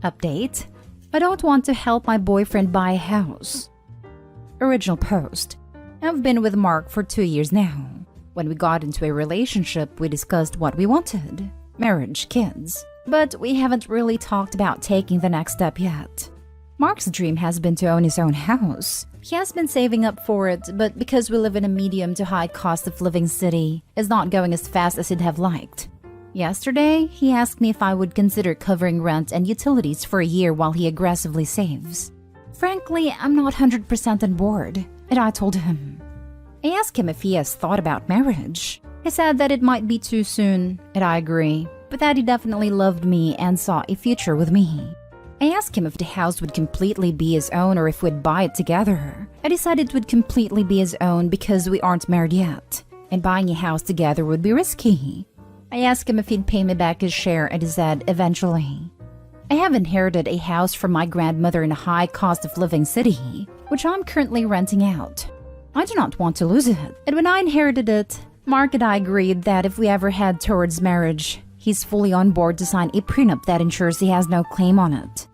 Update: I don't want to help my boyfriend buy a house. Original post: I've been with Mark for 2 years now. When we got into a relationship, we discussed what we wanted: marriage, kids. But we haven't really talked about taking the next step yet. Mark's dream has been to own his own house. He has been saving up for it, but because we live in a medium to high cost of living city, it's not going as fast as he'd have liked. Yesterday, he asked me if I would consider covering rent and utilities for a year while he aggressively saves. Frankly, I'm not 100% on board, and I told him. I asked him if he has thought about marriage. He said that it might be too soon, and I agree, but that he definitely loved me and saw a future with me. I asked him if the house would completely be his own or if we'd buy it together, and he said it would completely be his own because we aren't married yet, and buying a house together would be risky. I asked him if he'd pay me back his share, and he said eventually. I have inherited a house from my grandmother in a high cost of living city, which I'm currently renting out. I do not want to lose it, and when I inherited it, Mark and I agreed that if we ever head towards marriage, he's fully on board to sign a prenup that ensures he has no claim on it.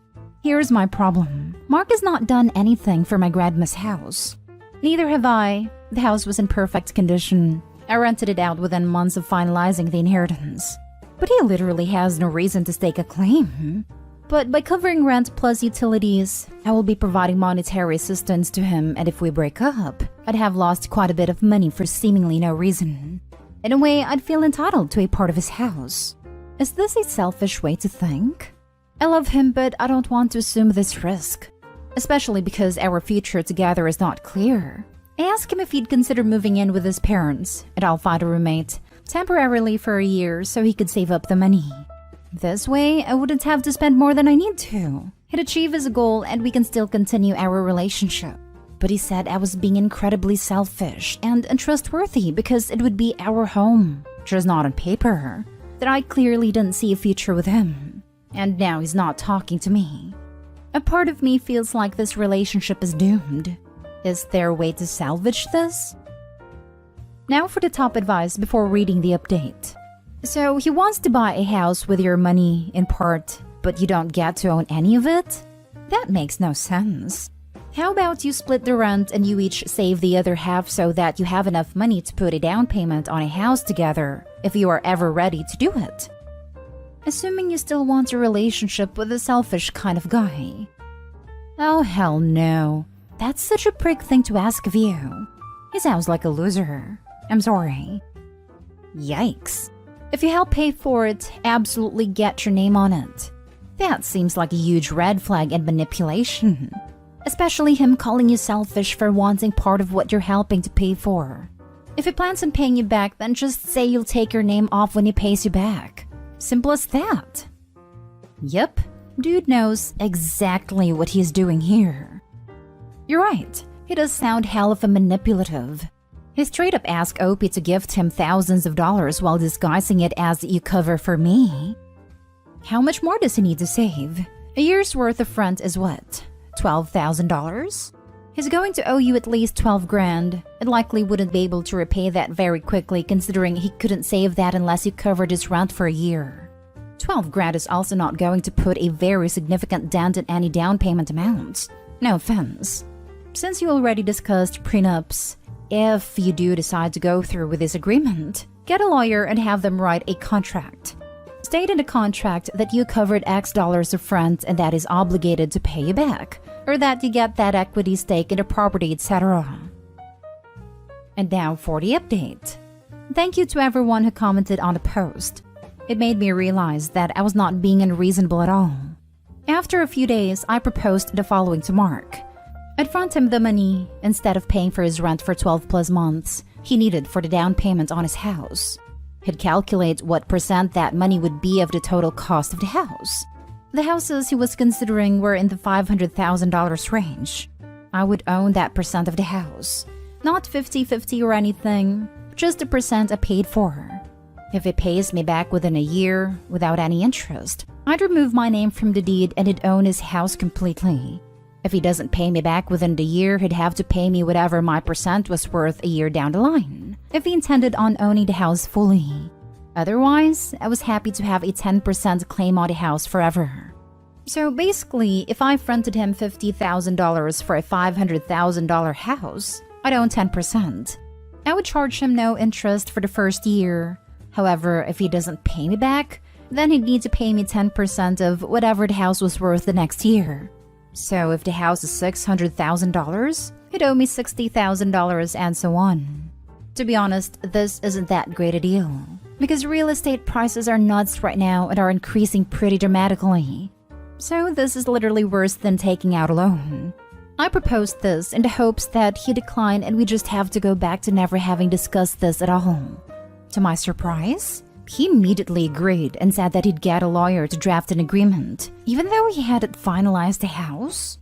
Here's my problem. Mark has not done anything for my grandma's house. Neither have I. The house was in perfect condition. I rented it out within months of finalizing the inheritance. But he literally has no reason to stake a claim. But by covering rent plus utilities, I will be providing monetary assistance to him, and if we break up, I'd have lost quite a bit of money for seemingly no reason. In a way, I'd feel entitled to a part of his house. Is this a selfish way to think? I love him, but I don't want to assume this risk, especially because our future together is not clear. I asked him if he'd consider moving in with his parents, and I'll find a roommate, temporarily for a year so he could save up the money. This way, I wouldn't have to spend more than I need to. He'd achieve his goal and we can still continue our relationship. But he said I was being incredibly selfish and untrustworthy because it would be our home, just not on paper. That I clearly didn't see a future with him. And now he's not talking to me. A part of me feels like this relationship is doomed. Is there a way to salvage this? Now for the top advice before reading the update. So he wants to buy a house with your money in part, but you don't get to own any of it? That makes no sense. How about you split the rent and you each save the other half so that you have enough money to put a down payment on a house together if you are ever ready to do it? Assuming you still want a relationship with a selfish kind of guy. Oh hell no. That's such a prick thing to ask of you. He sounds like a loser. I'm sorry. Yikes. If you help pay for it, absolutely get your name on it. That seems like a huge red flag and manipulation. Especially him calling you selfish for wanting part of what you're helping to pay for. If he plans on paying you back, then just say you'll take your name off when he pays you back. Simple as that. Yep, dude knows exactly what he's doing here. You're right, he does sound hell of a manipulative. He straight up asked Opie to gift him thousands of dollars while disguising it as you cover for me. How much more does he need to save? A year's worth of rent is what? $12,000? He's going to owe you at least 12 grand and likely wouldn't be able to repay that very quickly considering he couldn't save that unless you covered his rent for a year. 12 grand is also not going to put a very significant dent in any down payment amounts. No offense. Since you already discussed prenups, if you do decide to go through with this agreement, get a lawyer and have them write a contract. State in the contract that you covered X dollars of rent and that is obligated to pay you back, or that you get that equity stake in the property, etc. And now for the update. Thank you to everyone who commented on the post. It made me realize that I was not being unreasonable at all. After a few days, I proposed the following to Mark. I'd front him the money instead of paying for his rent for 12 plus months he needed for the down payment on his house. He'd calculate what percent that money would be of the total cost of the house. The houses he was considering were in the $500,000 range. I would own that percent of the house. Not 50-50 or anything, just the percent I paid for. If he pays me back within a year, without any interest, I'd remove my name from the deed and he'd own his house completely. If he doesn't pay me back within the year, he'd have to pay me whatever my percent was worth a year down the line, if he intended on owning the house fully. Otherwise, I was happy to have a 10% claim on the house forever. So basically, if I fronted him $50,000 for a $500,000 house, I'd own 10%. I would charge him no interest for the first year. However, if he doesn't pay me back, then he'd need to pay me 10% of whatever the house was worth the next year. So if the house is $600,000, he'd owe me $60,000 and so on. To be honest, this isn't that great a deal, because real estate prices are nuts right now and are increasing pretty dramatically. So this is literally worse than taking out a loan. I proposed this in the hopes that he'd decline and we just have to go back to never having discussed this at all. To my surprise, he immediately agreed and said that he'd get a lawyer to draft an agreement, even though he hadn't finalized the house.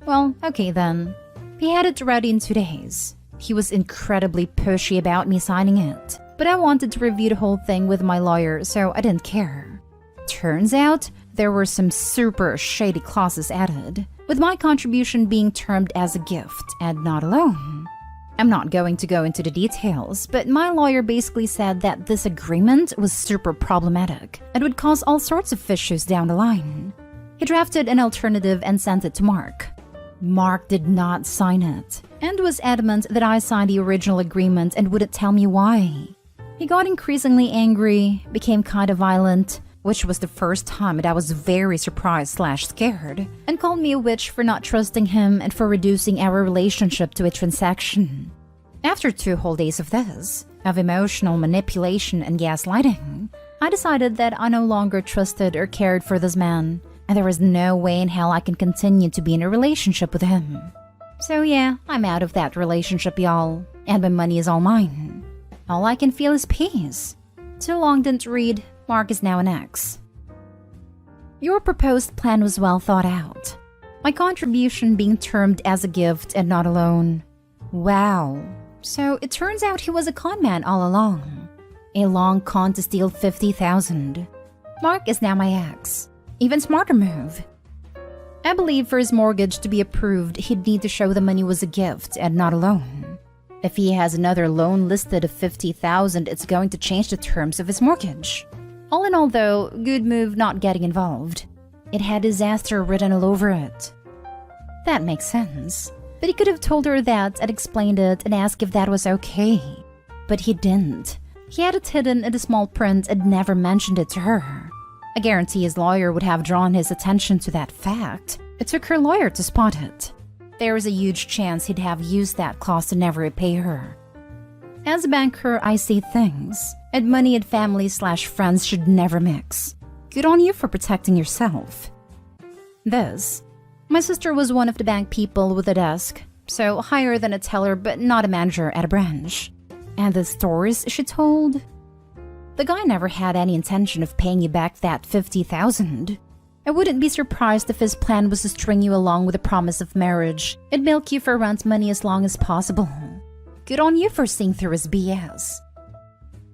Well, okay then. He had it ready in 2 days. He was incredibly pushy about me signing it, but I wanted to review the whole thing with my lawyer, so I didn't care. Turns out, there were some super shady clauses added, with my contribution being termed as a gift and not a loan. I'm not going to go into the details, but my lawyer basically said that this agreement was super problematic and would cause all sorts of issues down the line. He drafted an alternative and sent it to Mark. Mark did not sign it and was adamant that I signed the original agreement and wouldn't tell me why. He got increasingly angry, became kind of violent, which was the first time that I was very surprised/scared, and called me a witch for not trusting him and for reducing our relationship to a transaction. After 2 whole days of this, of emotional manipulation and gaslighting, I decided that I no longer trusted or cared for this man, and there was no way in hell I can continue to be in a relationship with him. So yeah, I'm out of that relationship, y'all, and my money is all mine. All I can feel is peace. Too long didn't read. Mark is now an ex. Your proposed plan was well thought out. My contribution being termed as a gift and not a loan. Wow. So it turns out he was a con man all along. A long con to steal $50,000. Mark is now my ex. Even smarter move. I believe for his mortgage to be approved, he'd need to show the money was a gift and not a loan. If he has another loan listed of $50,000, it's going to change the terms of his mortgage. All in all though, good move not getting involved. It had disaster written all over it. That makes sense. But he could have told her that and explained it and asked if that was okay. But he didn't. He had it hidden in the small print and never mentioned it to her. I guarantee his lawyer would have drawn his attention to that fact. It took her lawyer to spot it. There was a huge chance he'd have used that clause to never repay her. As a banker, I see things, and money and family/friends should never mix. Good on you for protecting yourself. My sister was one of the bank people with a desk, so higher than a teller but not a manager at a branch. And the stories she told? The guy never had any intention of paying you back that $50,000. I wouldn't be surprised if his plan was to string you along with a promise of marriage and milk you for rent money as long as possible. Good on you for seeing through his BS.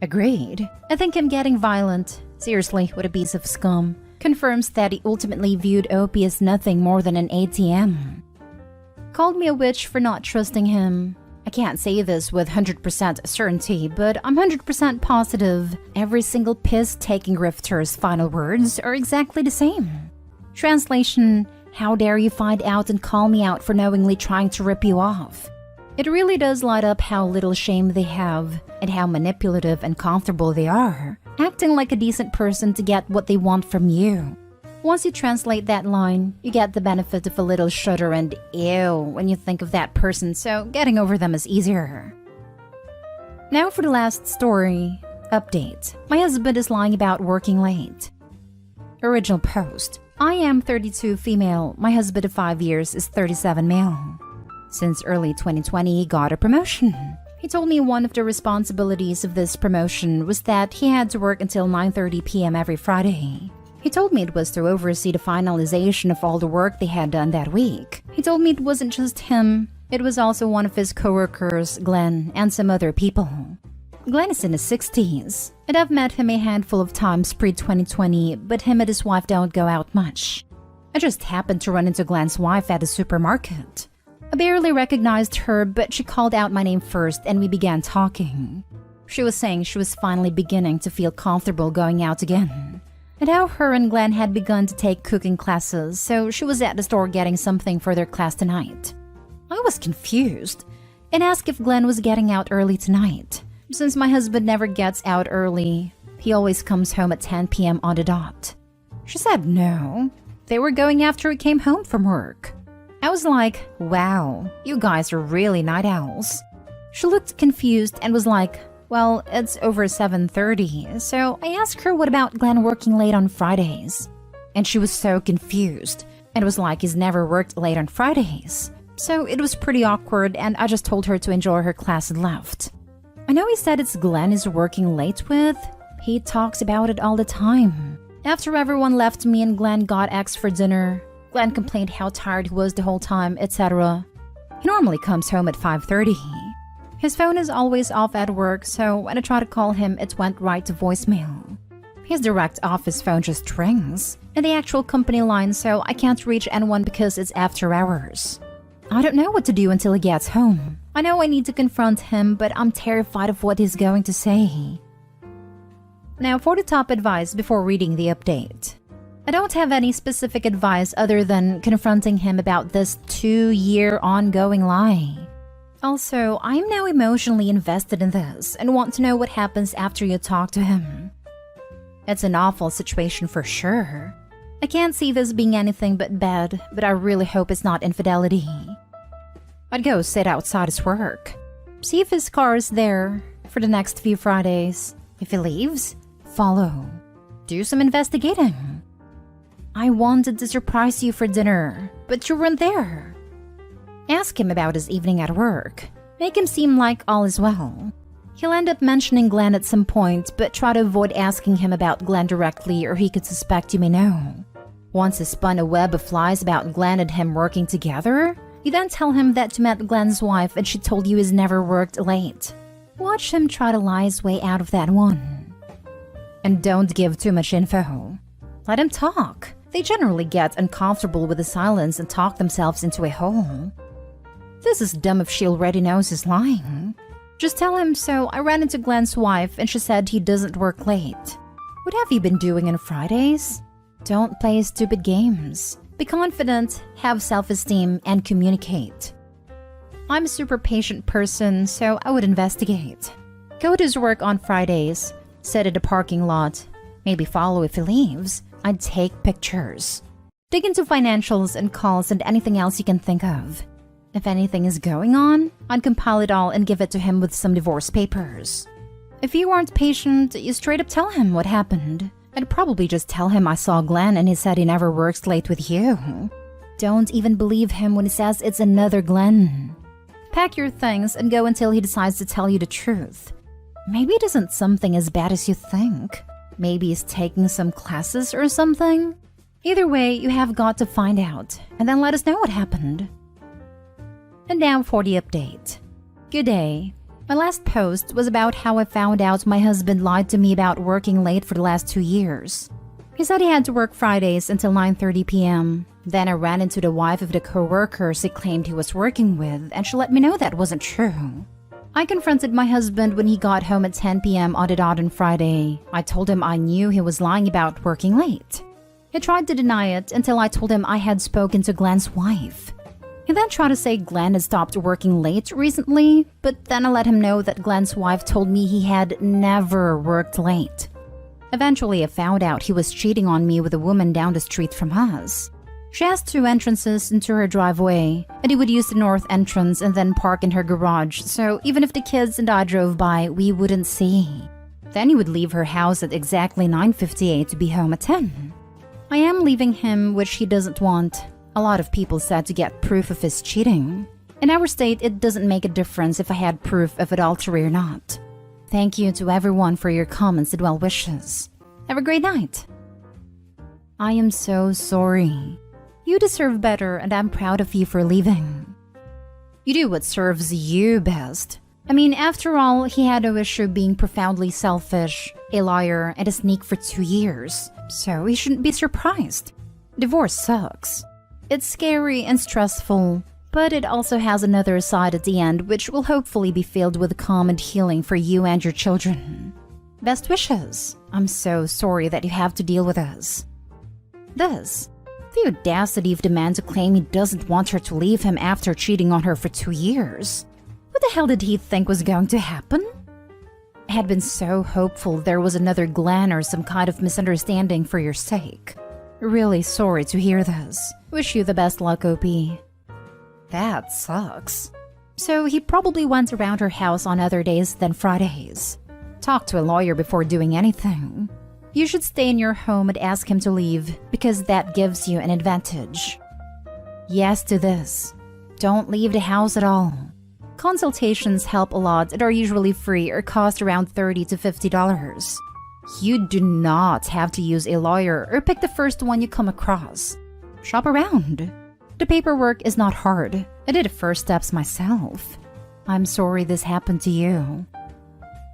Agreed. I think him getting violent, seriously, what a piece of scum, confirms that he ultimately viewed OP as nothing more than an ATM. Called me a witch for not trusting him. I can't say this with 100% certainty, but I'm 100% positive every single piss-taking grifter's final words are exactly the same. Translation, how dare you find out and call me out for knowingly trying to rip you off. It really does light up how little shame they have and how manipulative and comfortable they are, acting like a decent person to get what they want from you. Once you translate that line, you get the benefit of a little shudder and ew when you think of that person, so getting over them is easier. Now for the last story. Update. My husband is lying about working late. Original post. I am 32 female. My husband of 5 years is 37 male. Since early 2020, he got a promotion. He told me one of the responsibilities of this promotion was that he had to work until 9:30 p.m. every Friday. He told me it was to oversee the finalization of all the work they had done that week. He told me it wasn't just him, it was also one of his coworkers, Glenn, and some other people. Glenn is in his 60s, and I've met him a handful of times pre-2020, but him and his wife don't go out much. I just happened to run into Glenn's wife at the supermarket. I barely recognized her, but she called out my name first and we began talking. She was saying she was finally beginning to feel comfortable going out again. and how her and Glenn had begun to take cooking classes, so she was at the store getting something for their class tonight. I was confused and asked if Glenn was getting out early tonight. Since my husband never gets out early, he always comes home at 10 p.m. on the dot. She said no. They were going after he came home from work. I was like, wow, you guys are really night owls. She looked confused and was like, well, it's over 7:30, so I asked her what about Glenn working late on Fridays. And she was so confused and was like, he's never worked late on Fridays. So it was pretty awkward and I just told her to enjoy her class and left. I know he said it's Glenn he's working late with. He talks about it all the time. After everyone left, me and Glenn got eggs for dinner. Glenn complained how tired he was the whole time, etc. He normally comes home at 5:30. His phone is always off at work, so when I try to call him, it went right to voicemail. His direct office phone just rings, and the actual company line, so I can't reach anyone because it's after hours. I don't know what to do until he gets home. I know I need to confront him, but I'm terrified of what he's going to say. Now for the top advice before reading the update. I don't have any specific advice other than confronting him about this 2-year ongoing lie. Also, I'm now emotionally invested in this and want to know what happens after you talk to him. It's an awful situation for sure. I can't see this being anything but bad, but I really hope it's not infidelity. I'd go sit outside his work, see if his car is there for the next few Fridays. If he leaves, follow. Do some investigating. I wanted to surprise you for dinner, but you weren't there. Ask him about his evening at work. Make him seem like all is well. He'll end up mentioning Glenn at some point, but try to avoid asking him about Glenn directly or he could suspect you may know. Once he spun a web of lies about Glenn and him working together, you then tell him that you met Glenn's wife and she told you he's never worked late. Watch him try to lie his way out of that one. And don't give too much info. Let him talk. They generally get uncomfortable with the silence and talk themselves into a hole. This is dumb if she already knows he's lying. Just tell him, so I ran into Glenn's wife and she said he doesn't work late. What have you been doing on Fridays? Don't play stupid games. Be confident, have self-esteem, and communicate. I'm a super patient person, so I would investigate. Go to his work on Fridays, sit at a parking lot, maybe follow if he leaves. I'd take pictures. Dig into financials and calls and anything else you can think of. If anything is going on, I'd compile it all and give it to him with some divorce papers. If you aren't patient, you straight up tell him what happened. I'd probably just tell him I saw Glenn and he said he never works late with you. Don't even believe him when he says it's another Glenn. Pack your things and go until he decides to tell you the truth. Maybe it isn't something as bad as you think. Maybe he's taking some classes or something. Either way, you have got to find out and then let us know what happened. And now for the update. Good day. My last post was about how I found out my husband lied to me about working late for the last 2 years. He said he had to work Fridays until 9:30 p.m. Then I ran into the wife of the co-workers he claimed he was working with, and she let me know that wasn't true. I confronted my husband when he got home at 10 p.m. on the dot on Friday. I told him I knew he was lying about working late. He tried to deny it until I told him I had spoken to Glenn's wife. He then tried to say Glenn had stopped working late recently, but then I let him know that Glenn's wife told me he had never worked late. Eventually, I found out he was cheating on me with a woman down the street from us. She has 2 entrances into her driveway, and he would use the north entrance and then park in her garage, so even if the kids and I drove by, we wouldn't see. Then he would leave her house at exactly 9:58 to be home at 10. I am leaving him, which he doesn't want. A lot of people said to get proof of his cheating. In our state, it doesn't make a difference if I had proof of adultery or not. Thank you to everyone for your comments and well wishes. Have a great night. I am so sorry. You deserve better and I'm proud of you for leaving. You do what serves you best. I mean, after all, he had no issue being profoundly selfish, a liar, and a sneak for 2 years. So he shouldn't be surprised. Divorce sucks. It's scary and stressful, but it also has another side at the end which will hopefully be filled with calm and healing for you and your children. Best wishes. I'm so sorry that you have to deal with this. This. The audacity of the man to claim he doesn't want her to leave him after cheating on her for 2 years. What the hell did he think was going to happen? I had been so hopeful there was another Glenn or some kind of misunderstanding for your sake. Really sorry to hear this. Wish you the best luck, OP. That sucks. So he probably went around her house on other days than Fridays. Talk to a lawyer before doing anything. You should stay in your home and ask him to leave because that gives you an advantage. Yes to this. Don't leave the house at all. Consultations help a lot and are usually free or cost around $30 to $50. You do not have to use a lawyer or pick the first one you come across. Shop around. The paperwork is not hard. I did the first steps myself. I'm sorry this happened to you.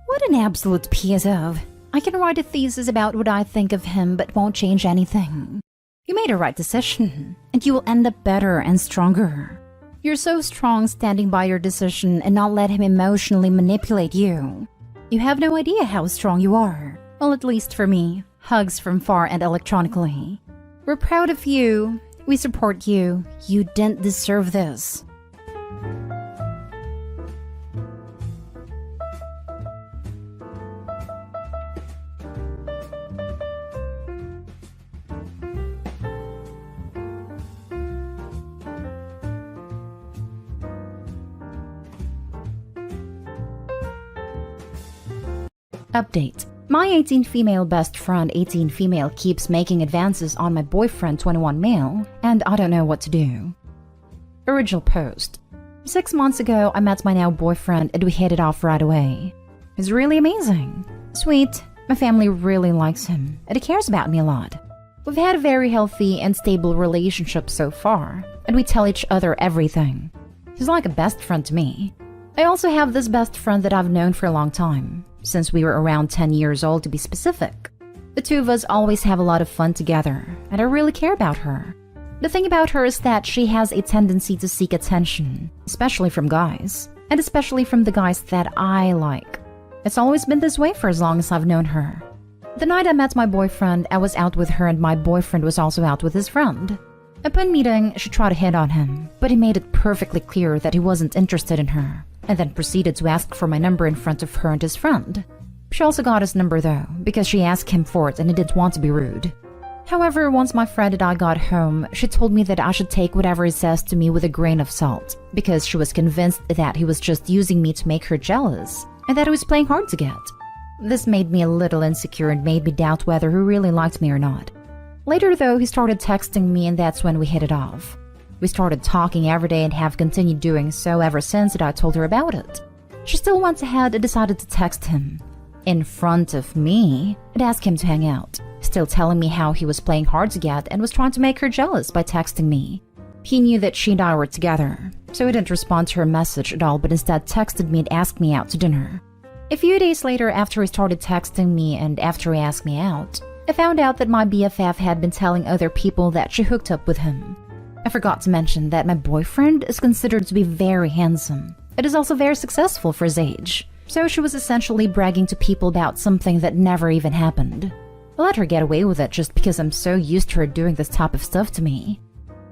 What an absolute piece of. I can write a thesis about what I think of him but won't change anything. You made a right decision, and you will end up better and stronger. You're so strong standing by your decision and not let him emotionally manipulate you. You have no idea how strong you are. Well, at least for me. Hugs from far and electronically. We're proud of you. We support you. You didn't deserve this. Update. My 18 female best friend 18 female keeps making advances on my boyfriend 21 male, and I don't know what to do. Original post. 6 months ago, I met my now boyfriend and we hit it off right away. He's really amazing. Sweet. My family really likes him, and he cares about me a lot. We've had a very healthy and stable relationship so far, and we tell each other everything. He's like a best friend to me. I also have this best friend that I've known for a long time, since we were around 10 years old to be specific. The two of us always have a lot of fun together, and I really care about her. The thing about her is that she has a tendency to seek attention, especially from guys, and especially from the guys that I like. It's always been this way for as long as I've known her. The night I met my boyfriend, I was out with her and my boyfriend was also out with his friend. Upon meeting, she tried to hit on him, but he made it perfectly clear that he wasn't interested in her, and then proceeded to ask for my number in front of her and his friend. She also got his number though, because she asked him for it and he didn't want to be rude. However, once my friend and I got home, she told me that I should take whatever he says to me with a grain of salt, because she was convinced that he was just using me to make her jealous, and that he was playing hard to get. This made me a little insecure and made me doubt whether he really liked me or not. Later though, he started texting me and that's when we hit it off. We started talking every day and have continued doing so ever since that I told her about it. She still went ahead and decided to text him. In front of me, and ask him to hang out, still telling me how he was playing hard to get and was trying to make her jealous by texting me. He knew that she and I were together, so he didn't respond to her message at all but instead texted me and asked me out to dinner. A few days later, after he started texting me and after he asked me out, I found out that my BFF had been telling other people that she hooked up with him. I forgot to mention that my boyfriend is considered to be very handsome. It is also very successful for his age, so she was essentially bragging to people about something that never even happened. I let her get away with it just because I'm so used to her doing this type of stuff to me.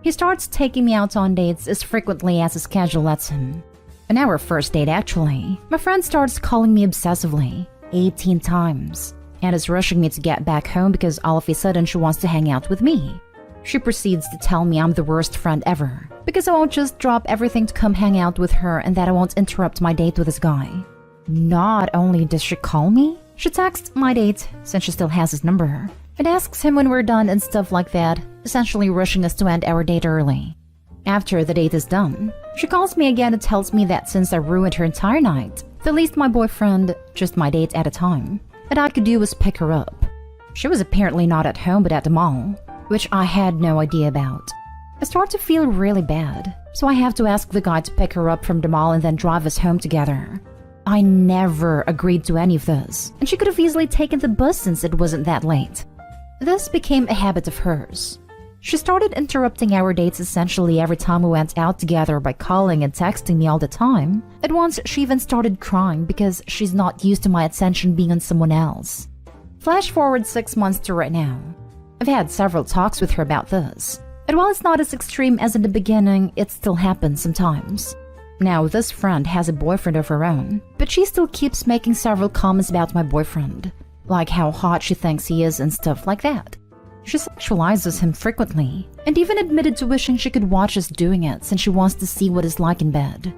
He starts taking me out on dates as frequently as his schedule lets him. On our first date actually, my friend starts calling me obsessively, 18 times, and is rushing me to get back home because all of a sudden she wants to hang out with me. She proceeds to tell me I'm the worst friend ever, because I won't just drop everything to come hang out with her and that I won't interrupt my date with this guy. Not only does she call me, she texts my date, since she still has his number, and asks him when we're done and stuff like that, essentially rushing us to end our date early. After the date is done, she calls me again and tells me that since I ruined her entire night, the least my boyfriend, just my date at a time, that I could do was pick her up. She was apparently not at home but at the mall, which I had no idea about. I start to feel really bad, so I have to ask the guy to pick her up from the mall and then drive us home together. I never agreed to any of this, and she could have easily taken the bus since it wasn't that late. This became a habit of hers. She started interrupting our dates essentially every time we went out together by calling and texting me all the time. At once, she even started crying because she's not used to my attention being on someone else. Flash forward 6 months to right now. I've had several talks with her about this. And while it's not as extreme as in the beginning, it still happens sometimes. Now, this friend has a boyfriend of her own, but she still keeps making several comments about my boyfriend, like how hot she thinks he is and stuff like that. She sexualizes him frequently, and even admitted to wishing she could watch us doing it since she wants to see what it's like in bed.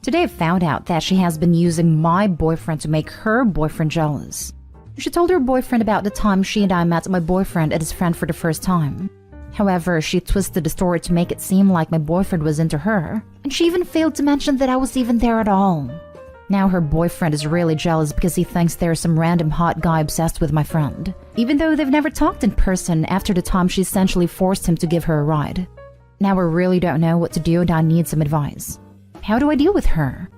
Today I found out that she has been using my boyfriend to make her boyfriend jealous. She told her boyfriend about the time she and I met my boyfriend and his friend for the first time. However, she twisted the story to make it seem like my boyfriend was into her, and she even failed to mention that I was even there at all. Now her boyfriend is really jealous because he thinks there's some random hot guy obsessed with my friend, even though they've never talked in person after the time she essentially forced him to give her a ride. Now I really don't know what to do and I need some advice. How do I deal with her?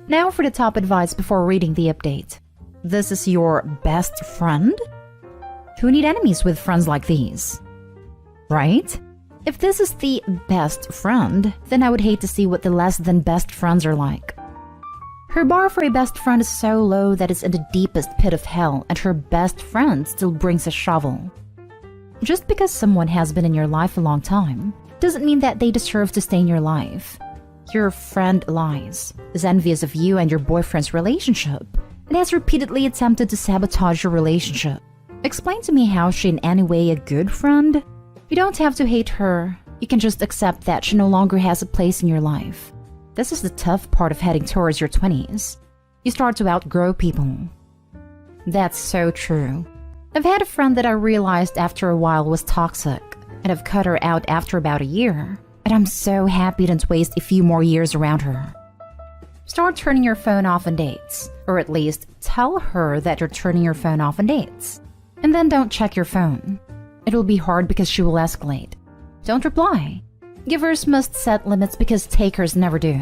Now for the top advice before reading the update. This is your best friend? Who need enemies with friends like these? Right? If this is the best friend, then I would hate to see what the less than best friends are like. Her bar for a best friend is so low that it's in the deepest pit of hell, and her best friend still brings a shovel. Just because someone has been in your life a long time doesn't mean that they deserve to stay in your life. Your friend lies, is envious of you and your boyfriend's relationship, and has repeatedly attempted to sabotage your relationship. Explain to me how she in any way a good friend? You don't have to hate her, you can just accept that she no longer has a place in your life. This is the tough part of heading towards your 20s. You start to outgrow people. That's so true. I've had a friend that I realized after a while was toxic, and I've cut her out after about a year, and I'm so happy I didn't waste a few more years around her. Start turning your phone off on dates, or at least tell her that you're turning your phone off on dates. And then don't check your phone. It'll be hard because she will escalate. Don't reply. Givers must set limits because takers never do.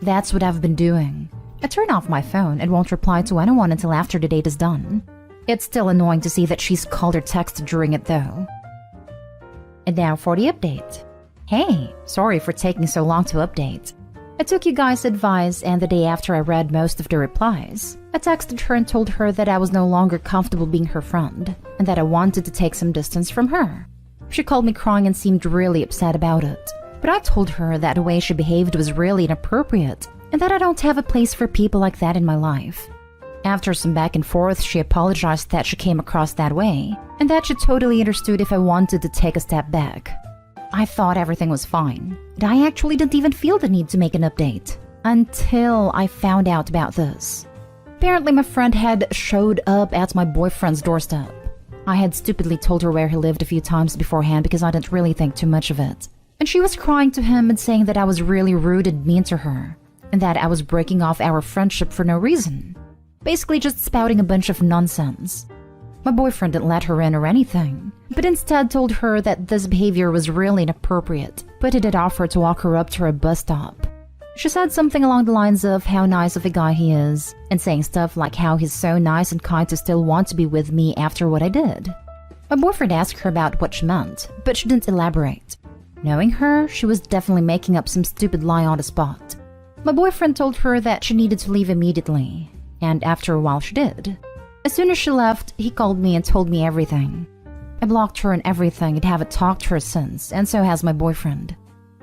That's what I've been doing. I turn off my phone and won't reply to anyone until after the date is done. It's still annoying to see that she's called or texted during it though. And now for the update. Hey, sorry for taking so long to update. I took you guys' advice and the day after I read most of the replies, I texted her and told her that I was no longer comfortable being her friend and that I wanted to take some distance from her. She called me crying and seemed really upset about it, but I told her that the way she behaved was really inappropriate and that I don't have a place for people like that in my life. After some back and forth, she apologized that she came across that way and that she totally understood if I wanted to take a step back. I thought everything was fine, and I actually didn't even feel the need to make an update until I found out about this. Apparently my friend had showed up at my boyfriend's doorstep. I had stupidly told her where he lived a few times beforehand because I didn't really think too much of it. And she was crying to him and saying that I was really rude and mean to her, and that I was breaking off our friendship for no reason. Basically just spouting a bunch of nonsense. My boyfriend didn't let her in or anything, but instead told her that this behavior was really inappropriate, but he did offer to walk her up to her bus stop. She said something along the lines of how nice of a guy he is, and saying stuff like how he's so nice and kind to still want to be with me after what I did. My boyfriend asked her about what she meant, but she didn't elaborate. Knowing her, she was definitely making up some stupid lie on the spot. My boyfriend told her that she needed to leave immediately, and after a while she did. As soon as she left, he called me and told me everything. I blocked her and everything and haven't talked to her since, and so has my boyfriend.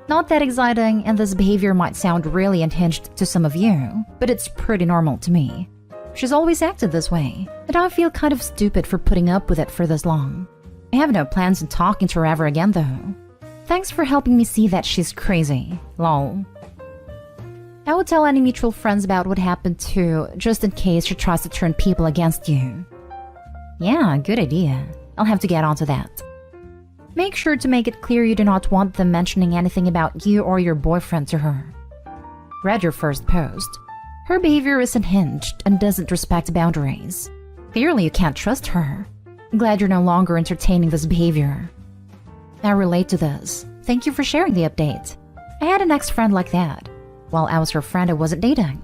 Not that exciting, and this behavior might sound really unhinged to some of you, but it's pretty normal to me. She's always acted this way, and I feel kind of stupid for putting up with it for this long. I have no plans on talking to her ever again though. Thanks for helping me see that she's crazy. Lol. I would tell any mutual friends about what happened too, just in case she tries to turn people against you. Yeah, good idea. I'll have to get onto that. Make sure to make it clear you do not want them mentioning anything about you or your boyfriend to her. Read your first post. Her behavior is unhinged and doesn't respect boundaries. Clearly you can't trust her. I'm glad you're no longer entertaining this behavior. I relate to this. Thank you for sharing the update. I had an ex-friend like that. While I was her friend, I wasn't dating.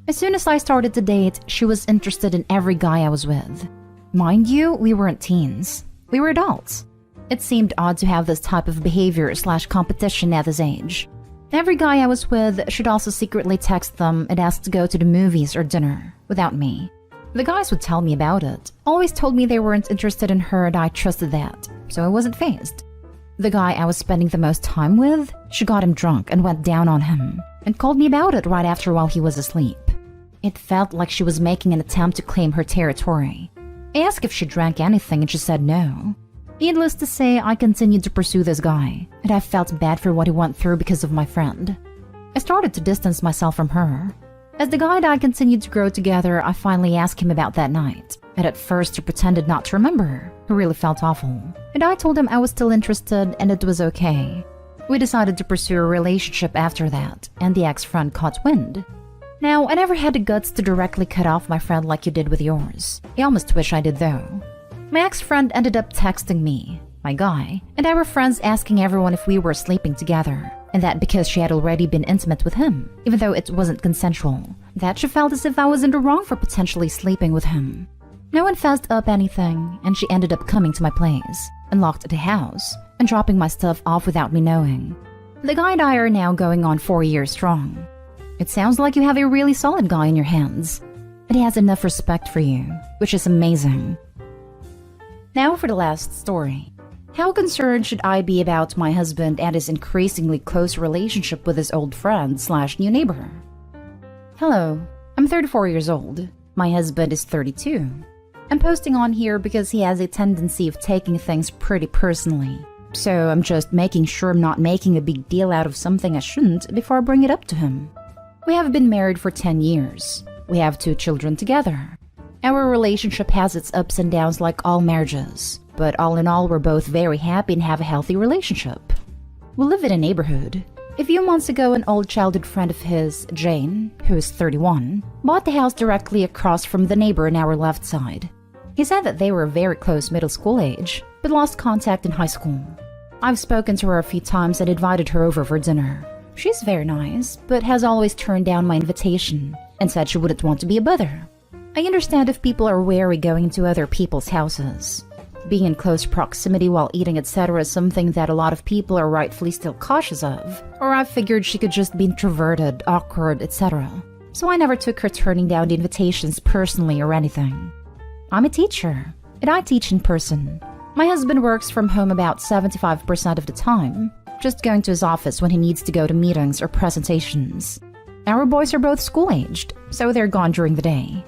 As soon as I started to date, she was interested in every guy I was with. Mind you, we weren't teens. We were adults. It seemed odd to have this type of behavior/competition at this age. Every guy I was with should also secretly text them and ask to go to the movies or dinner, without me. The guys would tell me about it, always told me they weren't interested in her and I trusted that, so I wasn't fazed. The guy I was spending the most time with, she got him drunk and went down on him, and called me about it right after while he was asleep. It felt like she was making an attempt to claim her territory. I asked if she drank anything and she said no. Needless to say, I continued to pursue this guy, and I felt bad for what he went through because of my friend. I started to distance myself from her. As the guy and I continued to grow together, I finally asked him about that night, and at first he pretended not to remember. He really felt awful, and I told him I was still interested and it was okay. We decided to pursue a relationship after that, and the ex-friend caught wind. Now, I never had the guts to directly cut off my friend like you did with yours. I almost wish I did though. My ex-friend ended up texting me, my guy, and I were friends asking everyone if we were sleeping together, and that because she had already been intimate with him, even though it wasn't consensual, that she felt as if I was in the wrong for potentially sleeping with him. No one fessed up anything, and she ended up coming to my place, unlocked the house, and dropping my stuff off without me knowing. The guy and I are now going on 4 years strong. It sounds like you have a really solid guy in your hands, and he has enough respect for you, which is amazing. Now for the last story. How concerned should I be about my husband and his increasingly close relationship with his old friend/new neighbor? Hello, I'm 34 years old. My husband is 32. I'm posting on here because he has a tendency of taking things pretty personally. So I'm just making sure I'm not making a big deal out of something I shouldn't before I bring it up to him. We have been married for 10 years. We have 2 children together. Our relationship has its ups and downs like all marriages, but all in all, we're both very happy and have a healthy relationship. We live in a neighborhood. A few months ago, an old childhood friend of his, Jane, who is 31, bought the house directly across from the neighbor on our left side. He said that they were very close middle school age, but lost contact in high school. I've spoken to her a few times and invited her over for dinner. She's very nice, but has always turned down my invitation and said she wouldn't want to be a bother. I understand if people are wary going into other people's houses. Being in close proximity while eating etc. is something that a lot of people are rightfully still cautious of, or I figured she could just be introverted, awkward, etc. So I never took her turning down the invitations personally or anything. I'm a teacher, and I teach in person. My husband works from home about 75% of the time, just going to his office when he needs to go to meetings or presentations. Our boys are both school-aged, so they're gone during the day.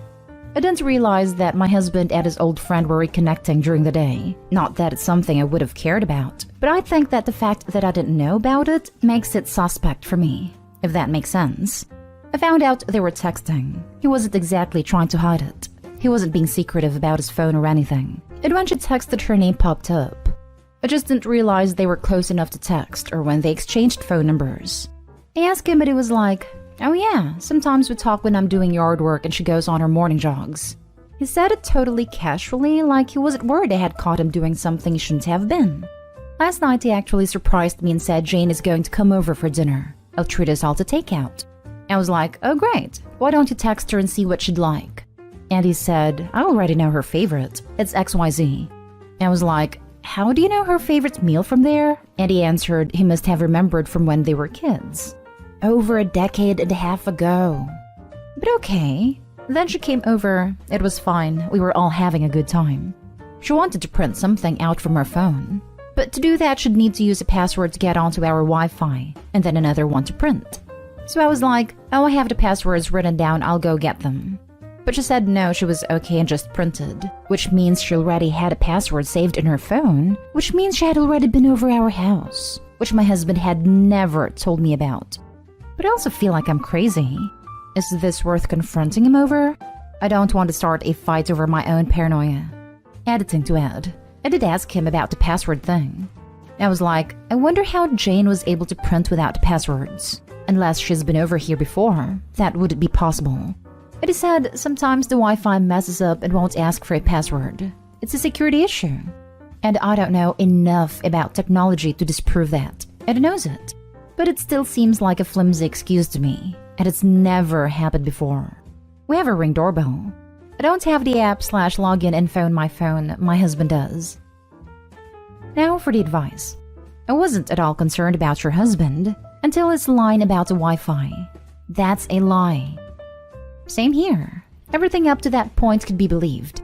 I didn't realize that my husband and his old friend were reconnecting during the day. Not that it's something I would have cared about, but I think that the fact that I didn't know about it makes it suspect for me, if that makes sense. I found out they were texting. He wasn't exactly trying to hide it. He wasn't being secretive about his phone or anything. And when she texted, her name popped up. I just didn't realize they were close enough to text or when they exchanged phone numbers. I asked him, but he was like, "Oh yeah, sometimes we talk when I'm doing yard work and she goes on her morning jogs." He said it totally casually, like he wasn't worried I had caught him doing something he shouldn't have been. Last night he actually surprised me and said Jane is going to come over for dinner. I'll treat us all to takeout. I was like, "Oh great, why don't you text her and see what she'd like?" And he said, "I already know her favorite. It's XYZ. I was like, "How do you know her favorite meal from there?" And he answered he must have remembered from when they were kids. Over a decade and a half ago. But okay. Then she came over. It was fine. We were all having a good time. She wanted to print something out from her phone. But to do that, she'd need to use a password to get onto our Wi-Fi, and then another one to print. So I was like, "Oh, I have the passwords written down. I'll go get them." But she said no, she was okay and just printed, which means she already had a password saved in her phone, which means she had already been over our house, which my husband had never told me about. But I also feel like I'm crazy. Is this worth confronting him over? I don't want to start a fight over my own paranoia. Editing to add, I did ask him about the password thing. I was like, I wonder how Jane was able to print without passwords. Unless she's been over here before, that wouldn't be possible. But he said sometimes the Wi-Fi messes up and won't ask for a password. It's a security issue. And I don't know enough about technology to disprove that, and he knows it. But it still seems like a flimsy excuse to me, and it's never happened before. We have a Ring doorbell. I don't have the app/login info on my phone, my husband does. Now for the advice. I wasn't at all concerned about your husband until his line about the Wi-Fi. That's a lie. Same here. Everything up to that point could be believed.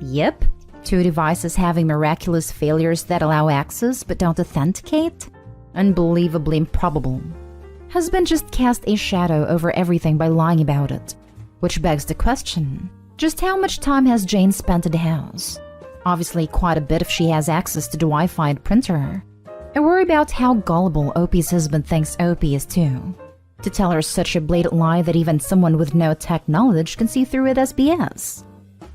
Yep, 2 devices having miraculous failures that allow access but don't authenticate? Unbelievably improbable. Husband just cast a shadow over everything by lying about it. Which begs the question, just how much time has Jane spent at the house? Obviously quite a bit if she has access to the Wi-Fi and printer. I worry about how gullible Opie's husband thinks Opie is too. To tell her such a blatant lie that even someone with no tech knowledge can see through it as BS.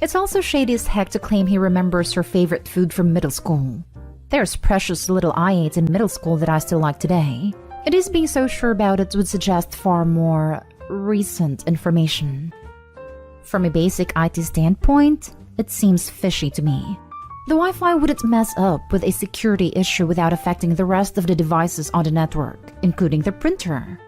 It's also shady as heck to claim he remembers her favorite food from middle school. There's precious little I ate in middle school that I still like today. It is being so sure about it would suggest far more recent information. From a basic IT standpoint, it seems fishy to me. The Wi-Fi wouldn't mess up with a security issue without affecting the rest of the devices on the network, including the printer.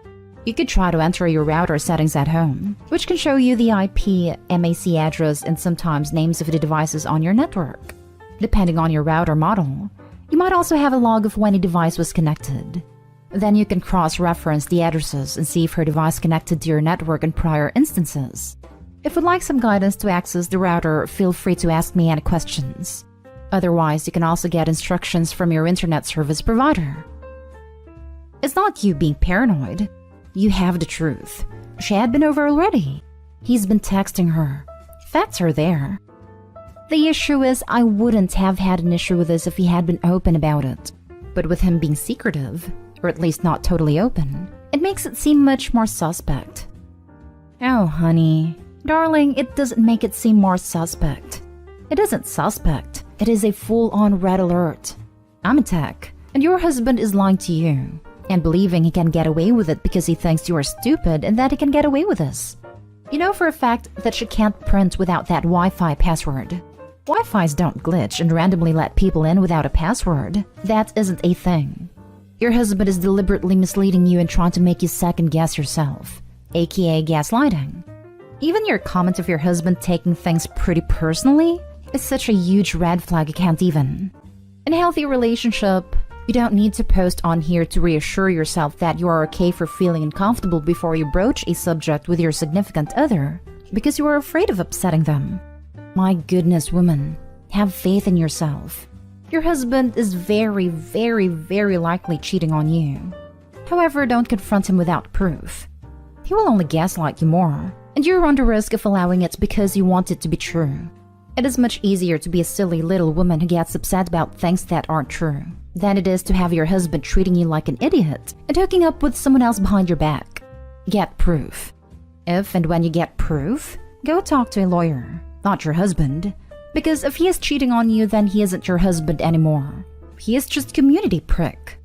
You could try to enter your router settings at home, which can show you the IP, MAC address, and sometimes names of the devices on your network. Depending on your router model, you might also have a log of when a device was connected. Then you can cross-reference the addresses and see if her device connected to your network in prior instances. If you'd like some guidance to access the router, feel free to ask me any questions. Otherwise, you can also get instructions from your internet service provider. It's not you being paranoid. You have the truth. She had been over already. He's been texting her. Facts are there. The issue is I wouldn't have had an issue with this if he had been open about it. But with him being secretive, or at least not totally open, it makes it seem much more suspect. Oh, honey. Darling, it doesn't make it seem more suspect. It isn't suspect. It is a full-on red alert. I'm in tech, and your husband is lying to you, and believing he can get away with it because he thinks you are stupid and that he can get away with this. You know for a fact that she can't print without that Wi-Fi password. Wi-Fis don't glitch and randomly let people in without a password. That isn't a thing. Your husband is deliberately misleading you and trying to make you second-guess yourself, aka gaslighting. Even your comment of your husband taking things pretty personally is such a huge red flag you can't even. In a healthy relationship, you don't need to post on here to reassure yourself that you are okay for feeling uncomfortable before you broach a subject with your significant other, because you are afraid of upsetting them. My goodness, woman, have faith in yourself. Your husband is very, very, very likely cheating on you. However, don't confront him without proof. He will only gaslight you more, and you're on the risk of allowing it because you want it to be true. It is much easier to be a silly little woman who gets upset about things that aren't true than it is to have your husband treating you like an idiot and hooking up with someone else behind your back. Get proof. If and when you get proof, go talk to a lawyer, not your husband. Because if he is cheating on you, then he isn't your husband anymore. He is just community prick.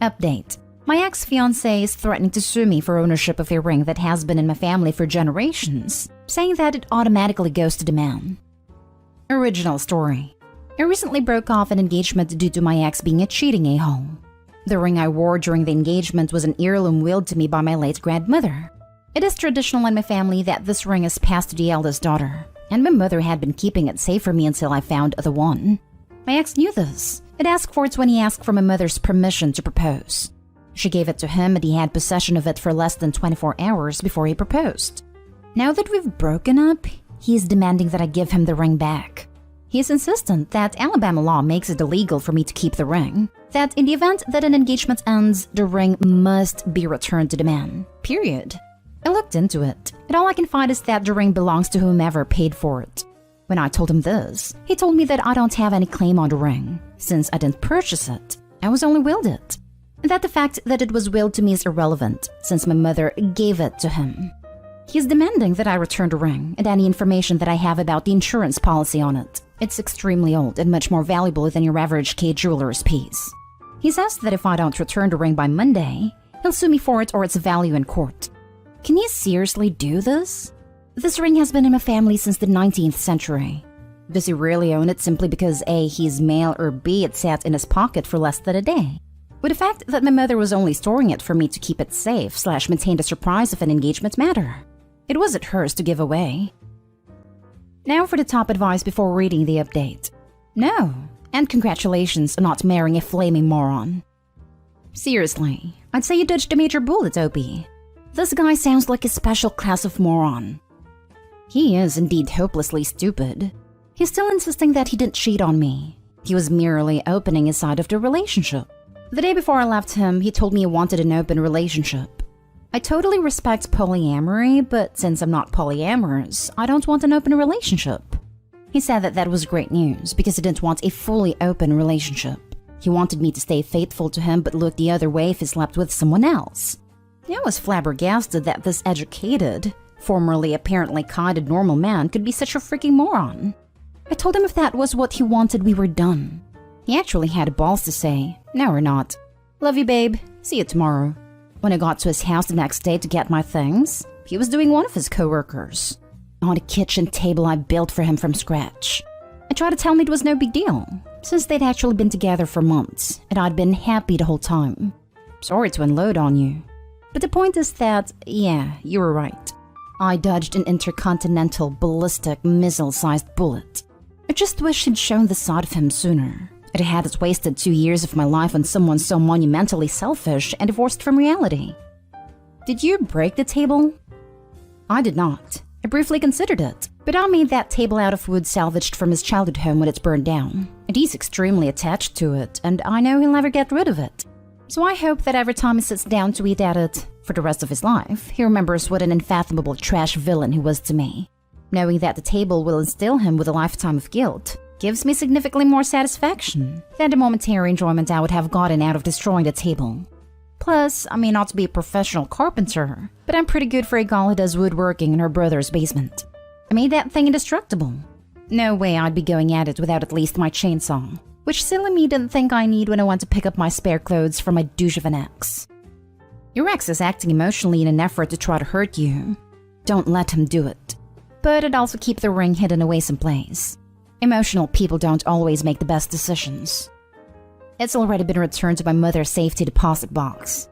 Update. My ex-fiance is threatening to sue me for ownership of a ring that has been in my family for generations, saying that it automatically goes to the man. Original story. I recently broke off an engagement due to my ex being a cheating a-hole. The ring I wore during the engagement was an heirloom willed to me by my late grandmother. It is traditional in my family that this ring is passed to the eldest daughter, and my mother had been keeping it safe for me until I found the one. My ex knew this. It asked for it when he asked for my mother's permission to propose. She gave it to him and he had possession of it for less than 24 hours before he proposed. Now that we've broken up, he is demanding that I give him the ring back. He is insistent that Alabama law makes it illegal for me to keep the ring, that in the event that an engagement ends, the ring must be returned to the man. Period. I looked into it, and all I can find is that the ring belongs to whomever paid for it. When I told him this, he told me that I don't have any claim on the ring, since I didn't purchase it. I was only willed it. And that the fact that it was willed to me is irrelevant, since my mother gave it to him. He is demanding that I return the ring and any information that I have about the insurance policy on it. It's extremely old and much more valuable than your average K-jeweler's piece. He says that if I don't return the ring by Monday, he'll sue me for it or its value in court. Can you seriously do this? This ring has been in my family since the 19th century. Does he really own it simply because A, he's male, or B, it sat in his pocket for less than a day? Would the fact that my mother was only storing it for me to keep it safe / maintain the surprise of an engagement matter? It wasn't hers to give away. Now for the top advice before reading the update. No, and congratulations on not marrying a flaming moron. Seriously, I'd say you dodged a major bullet, Opie. This guy sounds like a special class of moron. He is indeed hopelessly stupid. He's still insisting that he didn't cheat on me. He was merely opening his side of the relationship. The day before I left him, he told me he wanted an open relationship. I totally respect polyamory, but since I'm not polyamorous, I don't want an open relationship. He said that was great news because he didn't want a fully open relationship. He wanted me to stay faithful to him but look the other way if he slept with someone else. I was flabbergasted that this educated, formerly apparently kind and normal man could be such a freaking moron. I told him if that was what he wanted, we were done. He actually had balls to say, "No, we're not. Love you, babe. See you tomorrow." When I got to his house the next day to get my things, he was doing one of his coworkers on a kitchen table I built for him from scratch. I tried to tell him it was no big deal, since they'd actually been together for months, and I'd been happy the whole time. Sorry to unload on you. But the point is that, yeah, you were right. I dodged an intercontinental ballistic missile-sized bullet. I just wish he'd shown the side of him sooner. It hadn't wasted 2 years of my life on someone so monumentally selfish and divorced from reality. Did you break the table? I did not. I briefly considered it, but I made that table out of wood salvaged from his childhood home when it's burned down, and he's extremely attached to it, and I know he'll never get rid of it. So I hope that every time he sits down to eat at it, for the rest of his life, he remembers what an unfathomable trash villain he was to me. Knowing that the table will instill him with a lifetime of guilt gives me significantly more satisfaction than the momentary enjoyment I would have gotten out of destroying the table. Plus, I may not be a professional carpenter, but I'm pretty good for a girl who does woodworking in her brother's basement. I made that thing indestructible. No way I'd be going at it without at least my chainsaw, which silly me didn't think I need when I went to pick up my spare clothes from my douche of an ex. Your ex is acting emotionally in an effort to try to hurt you. Don't let him do it. But I'd also keep the ring hidden away someplace. Emotional people don't always make the best decisions. It's already been returned to my mother's safety deposit box.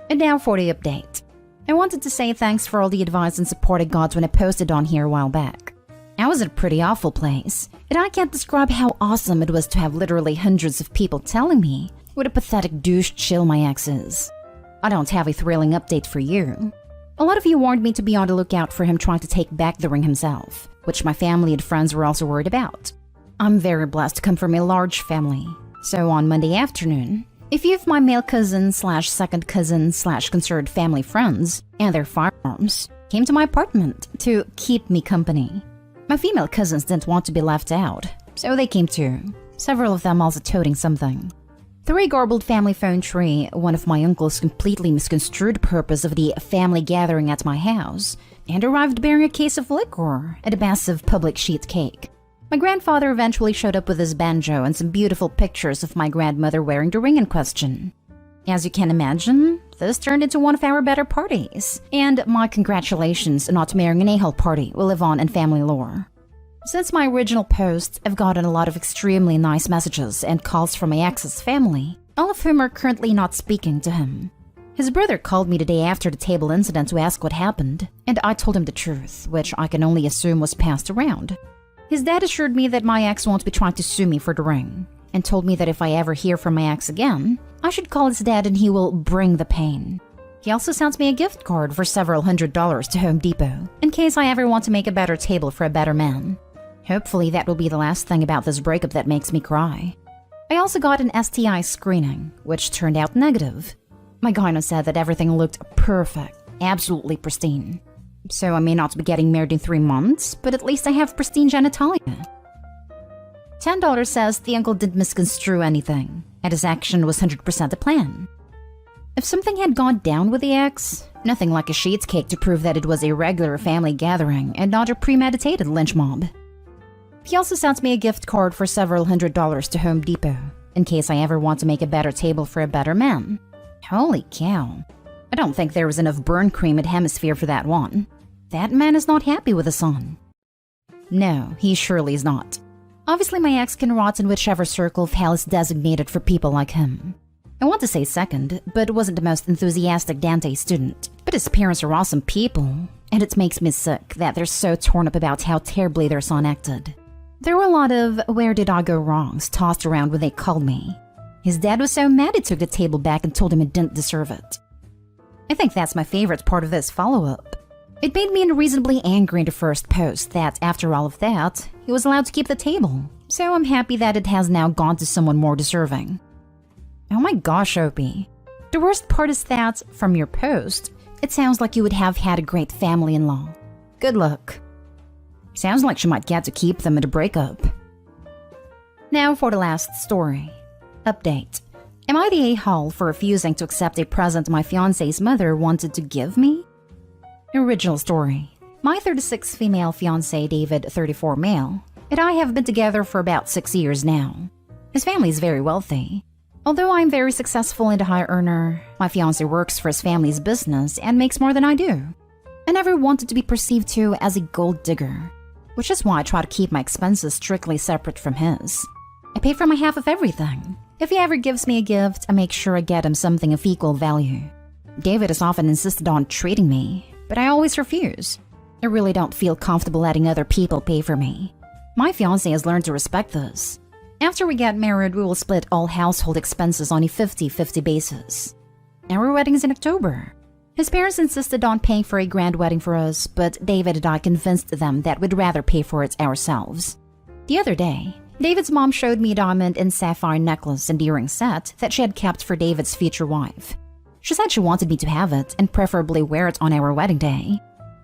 And now for the update. I wanted to say thanks for all the advice and support I got when I posted on here a while back. I was in a pretty awful place, and I can't describe how awesome it was to have literally hundreds of people telling me what a pathetic douche chill my ex is. I don't have a thrilling update for you. A lot of you warned me to be on the lookout for him trying to take back the ring himself, which my family and friends were also worried about. I'm very blessed to come from a large family, so on Monday afternoon, a few of my male cousins / second cousins / concerned family friends and their firearms came to my apartment to keep me company. My female cousins didn't want to be left out, so they came too, several of them also toting something. Through a garbled family phone tree, one of my uncles completely misconstrued the purpose of the family gathering at my house and arrived bearing a case of liquor and a massive public sheet cake. My grandfather eventually showed up with his banjo and some beautiful pictures of my grandmother wearing the ring in question. As you can imagine, this turned into one of our better parties, and my congratulations on not marrying an a-hole party will live on in family lore. Since my original post, I've gotten a lot of extremely nice messages and calls from my ex's family, all of whom are currently not speaking to him. His brother called me the day after the table incident to ask what happened, and I told him the truth, which I can only assume was passed around. His dad assured me that my ex won't be trying to sue me for the ring, and told me that if I ever hear from my ex again, I should call his dad and he will bring the pain. He also sent me a gift card for several $100s to Home Depot, in case I ever want to make a better table for a better man. Hopefully that will be the last thing about this breakup that makes me cry. I also got an STI screening, which turned out negative. My gyno said that everything looked perfect, absolutely pristine. So I may not be getting married in 3 months, but at least I have pristine genitalia. $10 says the uncle didn't misconstrue anything, and his action was 100% a plan. If something had gone down with the ex, nothing like a sheet cake to prove that it was a regular family gathering and not a premeditated lynch mob. He also sent me a gift card for several $100s to Home Depot, in case I ever want to make a better table for a better man. Holy cow. I don't think there was enough burn cream at Hemisphere for that one. That man is not happy with his son. No, he surely is not. Obviously, my ex can rot in whichever circle of hell is designated for people like him. I want to say second, but wasn't the most enthusiastic Dante student. But his parents are awesome people, and it makes me sick that they're so torn up about how terribly their son acted. There were a lot of "where did I go wrongs" tossed around when they called me. His dad was so mad he took the table back and told him he didn't deserve it. I think that's my favorite part of this follow-up. It made me unreasonably angry in the first post that after all of that, he was allowed to keep the table. So I'm happy that it has now gone to someone more deserving. Oh my gosh, Opie. The worst part is that, from your post, it sounds like you would have had a great family-in-law. Good luck. Sounds like she might get to keep them at a breakup. Now for the last story. Update. Am I the a-hole for refusing to accept a present my fiancé's mother wanted to give me? Original story. My 36 female fiancé, David, 34 male, and I have been together for about 6 years now. His family is very wealthy. Although I'm very successful and a high earner, my fiancé works for his family's business and makes more than I do. I never wanted to be perceived to as a gold digger, which is why I try to keep my expenses strictly separate from his. I pay for my half of everything. If he ever gives me a gift, I make sure I get him something of equal value. David has often insisted on treating me, but I always refuse. I really don't feel comfortable letting other people pay for me. My fiancé has learned to respect this. After we get married, we will split all household expenses on a 50-50 basis. Our wedding is in October. His parents insisted on paying for a grand wedding for us, but David and I convinced them that we'd rather pay for it ourselves. The other day, David's mom showed me a diamond and sapphire necklace and earring set that she had kept for David's future wife. She said she wanted me to have it and preferably wear it on our wedding day.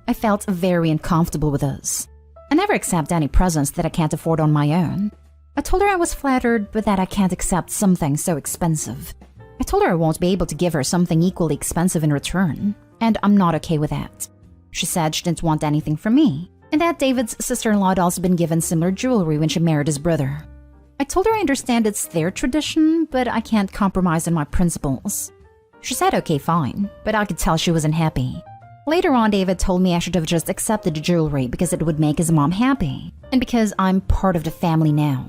I felt very uncomfortable with this. I never accept any presents that I can't afford on my own. I told her I was flattered, but that I can't accept something so expensive. I told her I won't be able to give her something equally expensive in return, and I'm not okay with that. She said she didn't want anything from me, and that David's sister-in-law had also been given similar jewelry when she married his brother. I told her I understand it's their tradition, but I can't compromise on my principles. She said okay, fine, but I could tell she wasn't happy. Later on, David told me I should have just accepted the jewelry because it would make his mom happy, and because I'm part of the family now.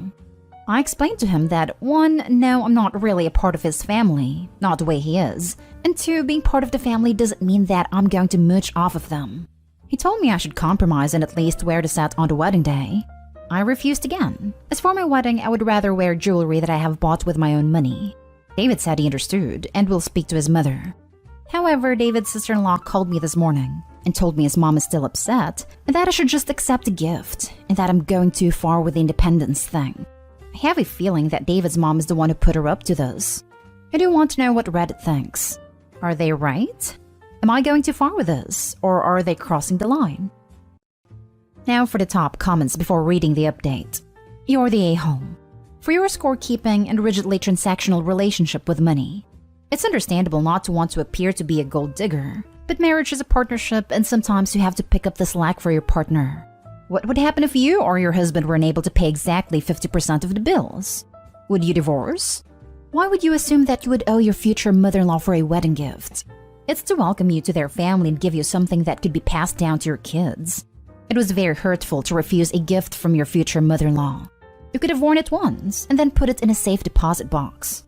I explained to him that 1, no, I'm not really a part of his family, not the way he is, and 2, being part of the family doesn't mean that I'm going to mooch off of them. He told me I should compromise and at least wear the set on the wedding day. I refused again. As for my wedding, I would rather wear jewelry that I have bought with my own money. David said he understood and will speak to his mother. However, David's sister-in-law called me this morning and told me his mom is still upset and that I should just accept a gift and that I'm going too far with the independence thing. I have a feeling that David's mom is the one who put her up to this. I do want to know what Reddit thinks. Are they right? Am I going too far with this, or are they crossing the line? Now for the top comments before reading the update. You're the a-hole. For your scorekeeping and rigidly transactional relationship with money. It's understandable not to want to appear to be a gold digger, but marriage is a partnership and sometimes you have to pick up the slack for your partner. What would happen if you or your husband were unable to pay exactly 50% of the bills? Would you divorce? Why would you assume that you would owe your future mother-in-law for a wedding gift? It's to welcome you to their family and give you something that could be passed down to your kids. It was very hurtful to refuse a gift from your future mother-in-law. You could have worn it once and then put it in a safe deposit box.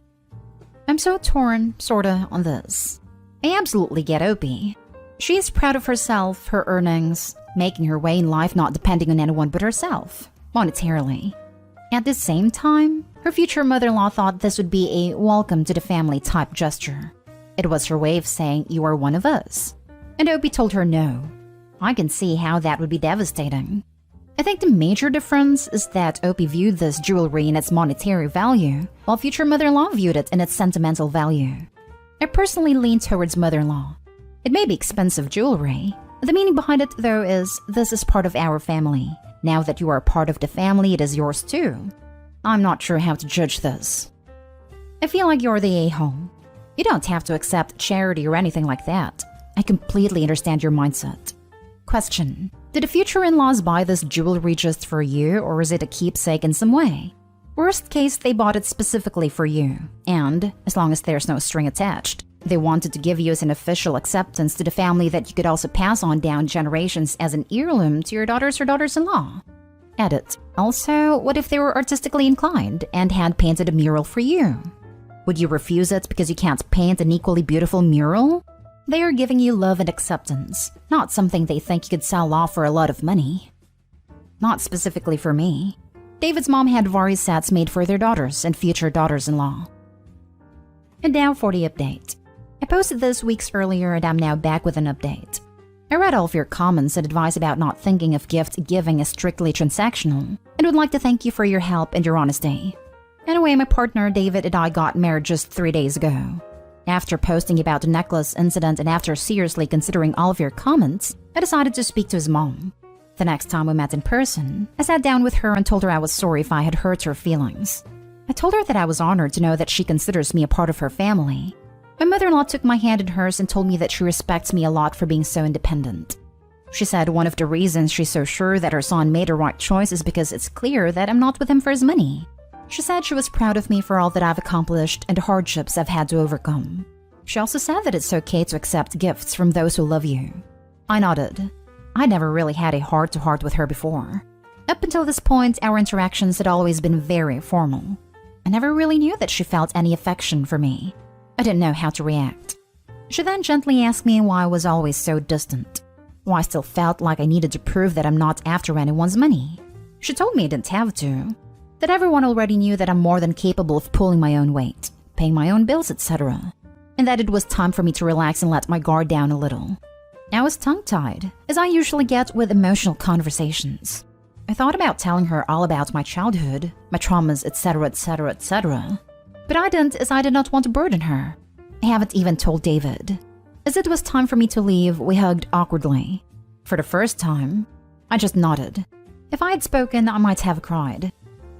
I'm so torn, sorta, on this. I absolutely get Opie. She is proud of herself, her earnings, making her way in life not depending on anyone but herself, monetarily. At the same time, her future mother-in-law thought this would be a welcome to the family type gesture. It was her way of saying, you are one of us. And Opie told her no. I can see how that would be devastating. I think the major difference is that Opie viewed this jewelry in its monetary value, while future mother-in-law viewed it in its sentimental value. I personally lean towards mother-in-law. It may be expensive jewelry. The meaning behind it, though, is this is part of our family. Now that you are part of the family, it is yours too. I'm not sure how to judge this. I feel like you're the a-hole. You don't have to accept charity or anything like that. I completely understand your mindset. Question. Did the future in-laws buy this jewelry just for you, or is it a keepsake in some way? Worst case, they bought it specifically for you, and, as long as there's no string attached, They wanted to give you as an official acceptance to the family that you could also pass on down generations as an heirloom to your daughters or daughters-in-law. Edit. Also, what if they were artistically inclined and had painted a mural for you? Would you refuse it because you can't paint an equally beautiful mural? They are giving you love and acceptance, not something they think you could sell off for a lot of money. Not specifically for me. David's mom had various sets made for their daughters and future daughters-in-law. And now for the update. I posted this weeks earlier and I'm now back with an update. I read all of your comments and advice about not thinking of gift giving as strictly transactional, and would like to thank you for your help and your honesty. Anyway, my partner David and I got married just 3 days ago. After posting about the necklace incident and after seriously considering all of your comments, I decided to speak to his mom. The next time we met in person, I sat down with her and told her I was sorry if I had hurt her feelings. I told her that I was honored to know that she considers me a part of her family. My mother-in-law took my hand in hers and told me that she respects me a lot for being so independent. She said one of the reasons she's so sure that her son made a right choice is because it's clear that I'm not with him for his money. She said she was proud of me for all that I've accomplished and the hardships I've had to overcome. She also said that it's okay to accept gifts from those who love you. I nodded. I never really had a heart-to-heart with her before. Up until this point, our interactions had always been very formal. I never really knew that she felt any affection for me. I didn't know how to react. She then gently asked me why I was always so distant. Why I still felt like I needed to prove that I'm not after anyone's money. She told me I didn't have to. That everyone already knew that I'm more than capable of pulling my own weight, paying my own bills, etc. And that it was time for me to relax and let my guard down a little. I was tongue-tied, as I usually get with emotional conversations. I thought about telling her all about my childhood, my traumas, etc., etc., etc. But I didn't, as I did not want to burden her. I haven't even told David. As it was time for me to leave, we hugged awkwardly. For the first time, I just nodded. If I had spoken, I might have cried.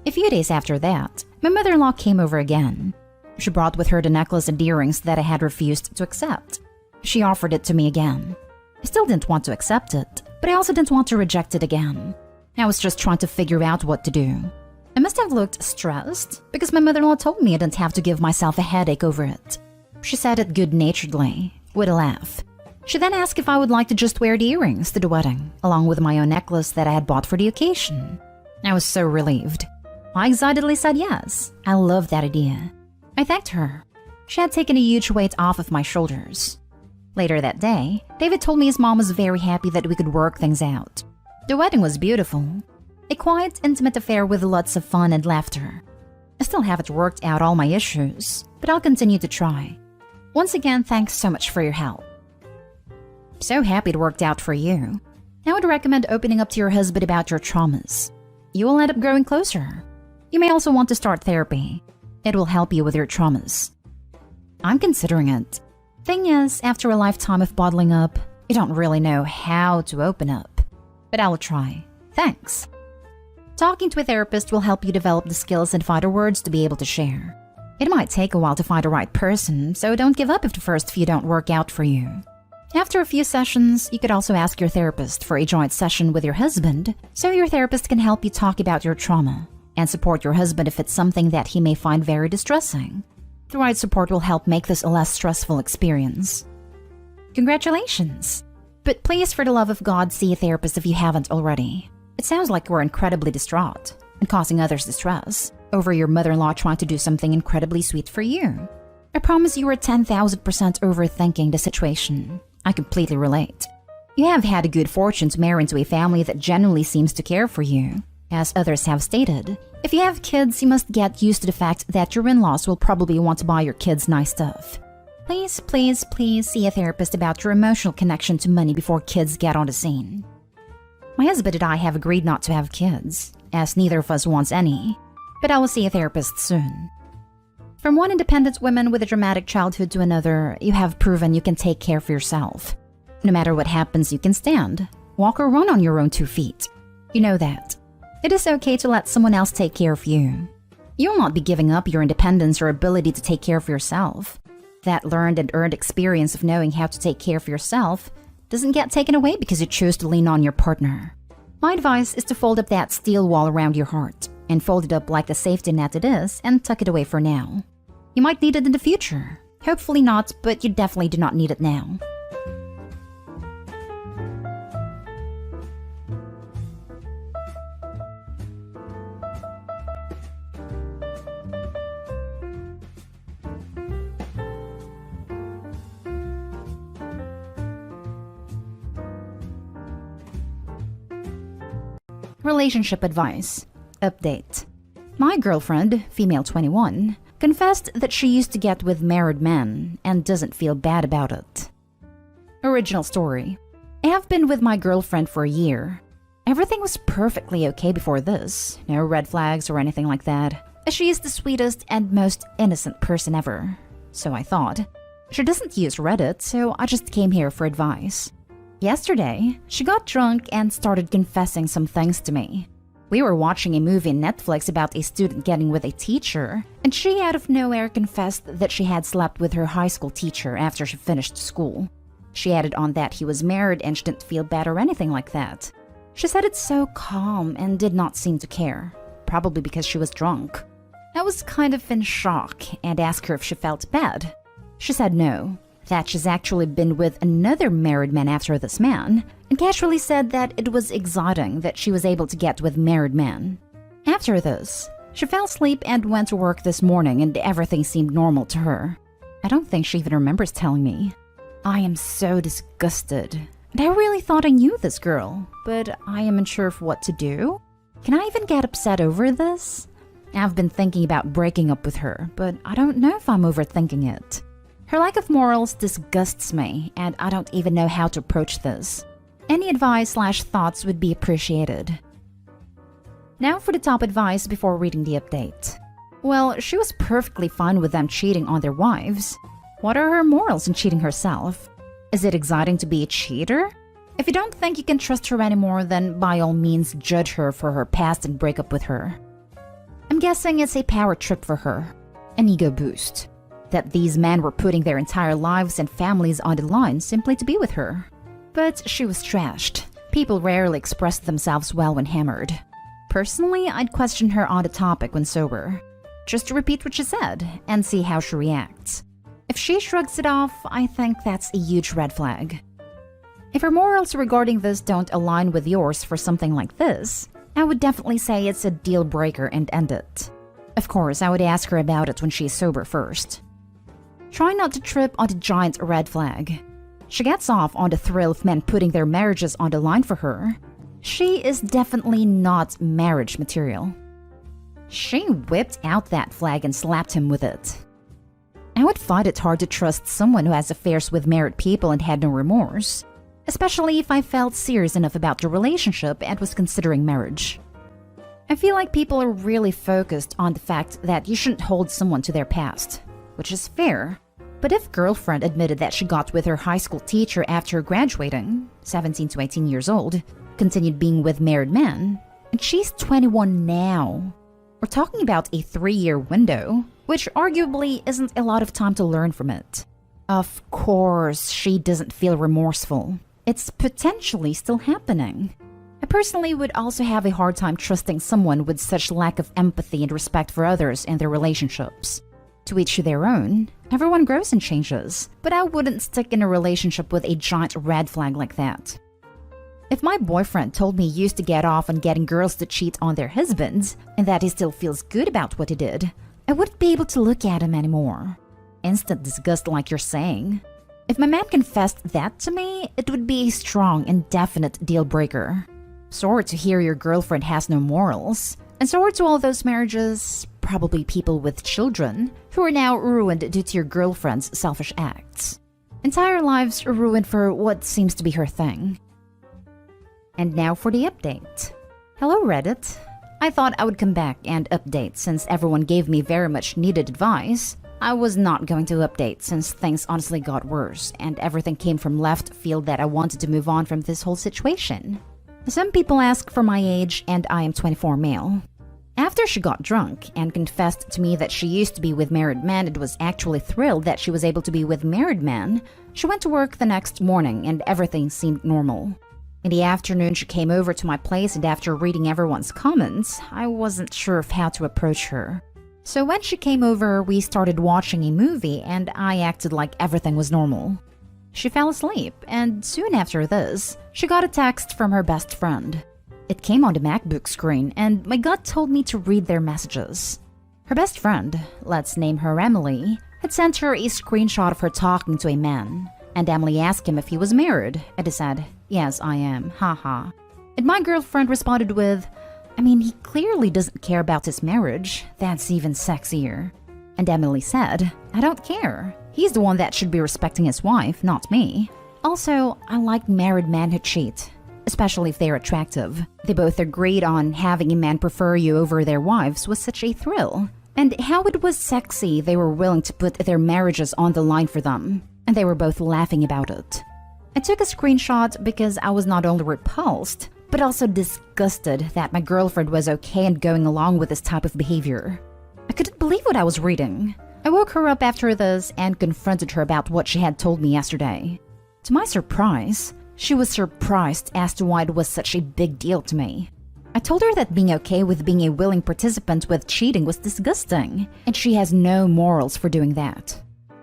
A few days after that, my mother-in-law came over again. She brought with her the necklace and earrings that I had refused to accept. She offered it to me again. I still didn't want to accept it, but I also didn't want to reject it again. I was just trying to figure out what to do. I must have looked stressed because my mother-in-law told me I didn't have to give myself a headache over it. She said it good-naturedly, with a laugh. She then asked if I would like to just wear the earrings to the wedding, along with my own necklace that I had bought for the occasion. I was so relieved. I excitedly said yes. I loved that idea. I thanked her. She had taken a huge weight off of my shoulders. Later that day, David told me his mom was very happy that we could work things out. The wedding was beautiful. A quiet, intimate affair with lots of fun and laughter. I still haven't worked out all my issues, but I'll continue to try. Once again, thanks so much for your help. So happy it worked out for you. I would recommend opening up to your husband about your traumas. You will end up growing closer. You may also want to start therapy. It will help you with your traumas. I'm considering it. Thing is, after a lifetime of bottling up, you don't really know how to open up. But I will try. Thanks. Talking to a therapist will help you develop the skills and find the words to be able to share. It might take a while to find the right person, so don't give up if the first few don't work out for you. After a few sessions, you could also ask your therapist for a joint session with your husband, so your therapist can help you talk about your trauma and support your husband if it's something that he may find very distressing. The right support will help make this a less stressful experience. Congratulations! But please, for the love of God, see a therapist if you haven't already. It sounds like you're incredibly distraught and causing others distress over your mother-in-law trying to do something incredibly sweet for you. I promise you are 10,000% overthinking the situation. I completely relate. You have had a good fortune to marry into a family that genuinely seems to care for you. As others have stated, if you have kids, you must get used to the fact that your in-laws will probably want to buy your kids nice stuff. Please, please, please see a therapist about your emotional connection to money before kids get on the scene. My husband and I have agreed not to have kids, as neither of us wants any, but I will see a therapist soon. From one independent woman with a dramatic childhood to another, you have proven you can take care of yourself. No matter what happens, you can stand, walk or run on your own 2 feet. You know that. It is okay to let someone else take care of you. You will not be giving up your independence or ability to take care of yourself. That learned and earned experience of knowing how to take care of yourself doesn't get taken away because you choose to lean on your partner. My advice is to fold up that steel wall around your heart and fold it up like the safety net it is and tuck it away for now. You might need it in the future. Hopefully not, but you definitely do not need it now. Relationship advice. Update. My girlfriend, female 21, confessed that she used to get with married men and doesn't feel bad about it. Original story. I have been with my girlfriend for a year. Everything was perfectly okay before this. No red flags or anything like that. She is the sweetest and most innocent person ever. So I thought. She doesn't use Reddit, so I just came here for advice. Yesterday, she got drunk and started confessing some things to me. We were watching a movie on Netflix about a student getting with a teacher, and she out of nowhere confessed that she had slept with her high school teacher after she finished school. She added on that he was married and she didn't feel bad or anything like that. She said it so calm and did not seem to care, probably because she was drunk. I was kind of in shock and asked her if she felt bad. She said no, that she's actually been with another married man after this man, and casually said that it was exciting that she was able to get with married men. After this, she fell asleep and went to work this morning and everything seemed normal to her. I don't think she even remembers telling me. I am so disgusted. And I really thought I knew this girl, but I am unsure of what to do. Can I even get upset over this? I've been thinking about breaking up with her, but I don't know if I'm overthinking it. Her lack of morals disgusts me, and I don't even know how to approach this. Any advice/thoughts would be appreciated. Now for the top advice before reading the update. Well, she was perfectly fine with them cheating on their wives. What are her morals in cheating herself? Is it exciting to be a cheater? If you don't think you can trust her anymore, then by all means judge her for her past and break up with her. I'm guessing it's a power trip for her. An ego boost. That these men were putting their entire lives and families on the line simply to be with her. But she was trashed. People rarely express themselves well when hammered. Personally, I'd question her on the topic when sober. Just to repeat what she said and see how she reacts. If she shrugs it off, I think that's a huge red flag. If her morals regarding this don't align with yours for something like this, I would definitely say it's a deal breaker and end it. Of course, I would ask her about it when she is sober first. Try not to trip on the giant red flag. She gets off on the thrill of men putting their marriages on the line for her. She is definitely not marriage material. She whipped out that flag and slapped him with it. I would find it hard to trust someone who has affairs with married people and had no remorse, especially if I felt serious enough about the relationship and was considering marriage. I feel like people are really focused on the fact that you shouldn't hold someone to their past, which is fair. But if girlfriend admitted that she got with her high school teacher after graduating, 17 to 18 years old, continued being with married men, and she's 21 now, we're talking about a 3-year window, which arguably isn't a lot of time to learn from it. Of course, she doesn't feel remorseful. It's potentially still happening. I personally would also have a hard time trusting someone with such lack of empathy and respect for others in their relationships. To each their own, everyone grows and changes, but I wouldn't stick in a relationship with a giant red flag like that. If my boyfriend told me he used to get off on getting girls to cheat on their husbands, and that he still feels good about what he did, I wouldn't be able to look at him anymore. Instant disgust like you're saying. If my man confessed that to me, it would be a strong and definite deal breaker. Sorry to hear your girlfriend has no morals, and sorry to all those marriages, probably people with children, who are now ruined due to your girlfriend's selfish acts. Entire lives are ruined for what seems to be her thing. And now for the update. Hello Reddit. I thought I would come back and update since everyone gave me very much needed advice. I was not going to update since things honestly got worse and everything came from left field that I wanted to move on from this whole situation. Some people ask for my age and I am 24 male. After she got drunk and confessed to me that she used to be with married men and was actually thrilled that she was able to be with married men, she went to work the next morning and everything seemed normal. In the afternoon, she came over to my place and after reading everyone's comments, I wasn't sure of how to approach her. So when she came over, we started watching a movie and I acted like everything was normal. She fell asleep, and soon after this, she got a text from her best friend. It came on the MacBook screen, and my gut told me to read their messages. Her best friend, let's name her Emily, had sent her a screenshot of her talking to a man, and Emily asked him if he was married, and he said, "Yes, I am, haha." And my girlfriend responded with, "I mean, he clearly doesn't care about his marriage. That's even sexier." And Emily said, "I don't care. He's the one that should be respecting his wife, not me. Also, I like married men who cheat, especially if they're attractive." They both agreed on having a man prefer you over their wives was such a thrill. And how it was sexy they were willing to put their marriages on the line for them. And they were both laughing about it. I took a screenshot because I was not only repulsed, but also disgusted that my girlfriend was okay and going along with this type of behavior. I couldn't believe what I was reading. I woke her up after this and confronted her about what she had told me yesterday. To my surprise, she was surprised as to why it was such a big deal to me. I told her that being okay with being a willing participant with cheating was disgusting, and she has no morals for doing that.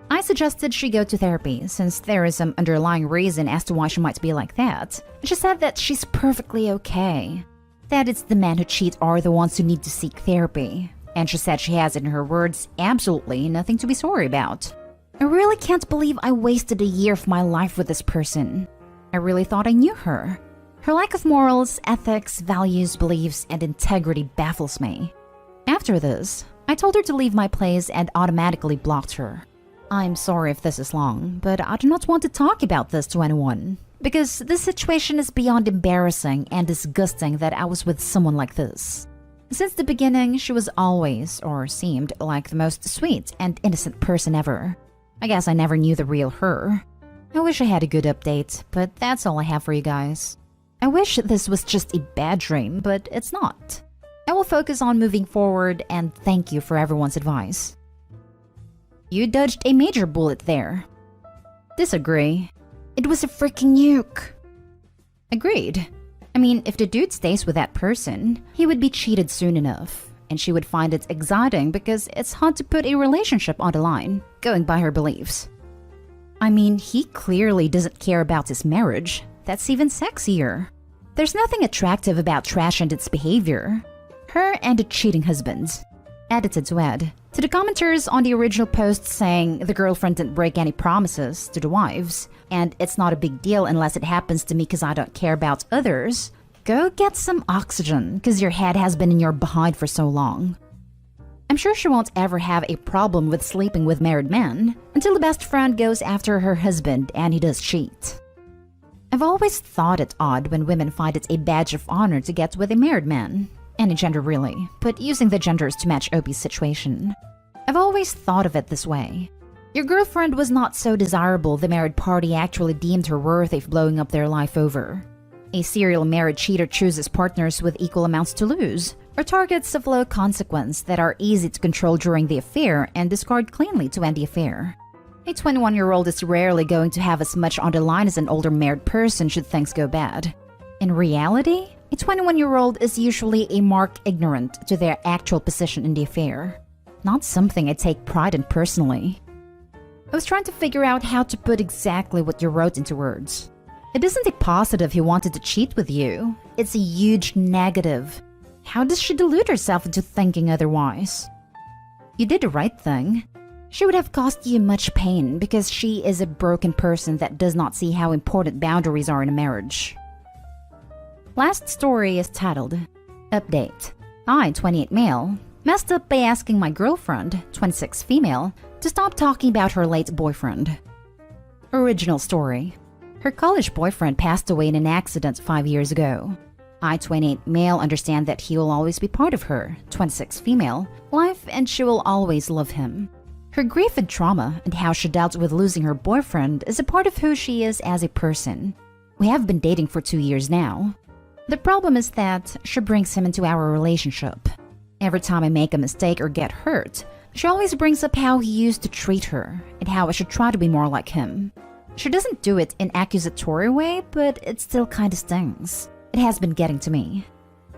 I suggested she go to therapy since there is some underlying reason as to why she might be like that. She said that she's perfectly okay, that it's the men who cheat are the ones who need to seek therapy. And she said she has, in her words, absolutely nothing to be sorry about. I really can't believe I wasted a year of my life with this person. I really thought I knew her. Her lack of morals, ethics, values, beliefs, and integrity baffles me. After this, I told her to leave my place and automatically blocked her. I'm sorry if this is long, but I do not want to talk about this to anyone. Because this situation is beyond embarrassing and disgusting that I was with someone like this. Since the beginning, she was always, or seemed, like the most sweet and innocent person ever. I guess I never knew the real her. I wish I had a good update, but that's all I have for you guys. I wish this was just a bad dream, but it's not. I will focus on moving forward, and thank you for everyone's advice. You dodged a major bullet there. Disagree. It was a freaking nuke. Agreed. I mean, if the dude stays with that person, he would be cheated soon enough, and she would find it exciting because it's hard to put a relationship on the line, going by her beliefs. I mean, he clearly doesn't care about his marriage. That's even sexier. There's nothing attractive about trash and its behavior. Her and the cheating husband. Edited to add. To the commenters on the original post saying the girlfriend didn't break any promises to the wives, and it's not a big deal unless it happens to me because I don't care about others, go get some oxygen because your head has been in your behind for so long. I'm sure she won't ever have a problem with sleeping with married men until the best friend goes after her husband and he does cheat. I've always thought it odd when women find it a badge of honor to get with a married man. Any gender really, but using the genders to match Opie's situation. I've always thought of it this way. Your girlfriend was not so desirable the married party actually deemed her worth of blowing up their life over. A serial married cheater chooses partners with equal amounts to lose, or targets of low consequence that are easy to control during the affair and discard cleanly to end the affair. A 21-year-old is rarely going to have as much on the line as an older married person should things go bad. In reality, a 21-year-old is usually a mark ignorant to their actual position in the affair. Not something I take pride in personally. I was trying to figure out how to put exactly what you wrote into words. It isn't a positive he wanted to cheat with you. It's a huge negative. How does she delude herself into thinking otherwise? You did the right thing. She would have caused you much pain because she is a broken person that does not see how important boundaries are in a marriage. Last story is titled, Update. I, 28 male, messed up by asking my girlfriend, 26 female, to stop talking about her late boyfriend. Original story. Her college boyfriend passed away in an accident 5 years ago. I, 28 male, understand that he will always be part of her, 26 female, life and she will always love him. Her grief and trauma and how she dealt with losing her boyfriend is a part of who she is as a person. We have been dating for 2 years now. The problem is that she brings him into our relationship. Every time I make a mistake or get hurt, she always brings up how he used to treat her and how I should try to be more like him. She doesn't do it in an accusatory way, but it still kinda stings. It has been getting to me.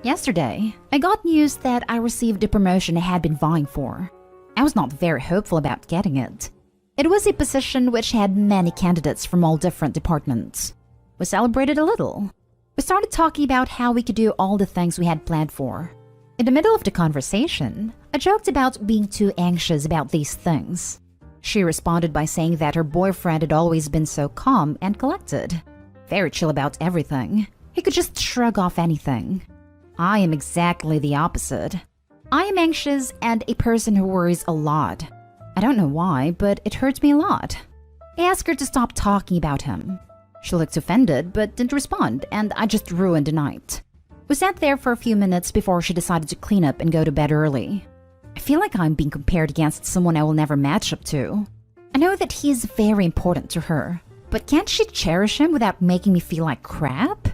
Yesterday, I got news that I received a promotion I had been vying for. I was not very hopeful about getting it. It was a position which had many candidates from all different departments. We celebrated a little. We started talking about how we could do all the things we had planned for. In the middle of the conversation, I joked about being too anxious about these things. She responded by saying that her boyfriend had always been so calm and collected. Very chill about everything. He could just shrug off anything. I am exactly the opposite. I am anxious and a person who worries a lot. I don't know why, but it hurts me a lot. I asked her to stop talking about him. She looked offended but didn't respond, and I just ruined the night. We sat there for a few minutes before she decided to clean up and go to bed early. I feel like I'm being compared against someone I will never match up to. I know that he is very important to her, but can't she cherish him without making me feel like crap?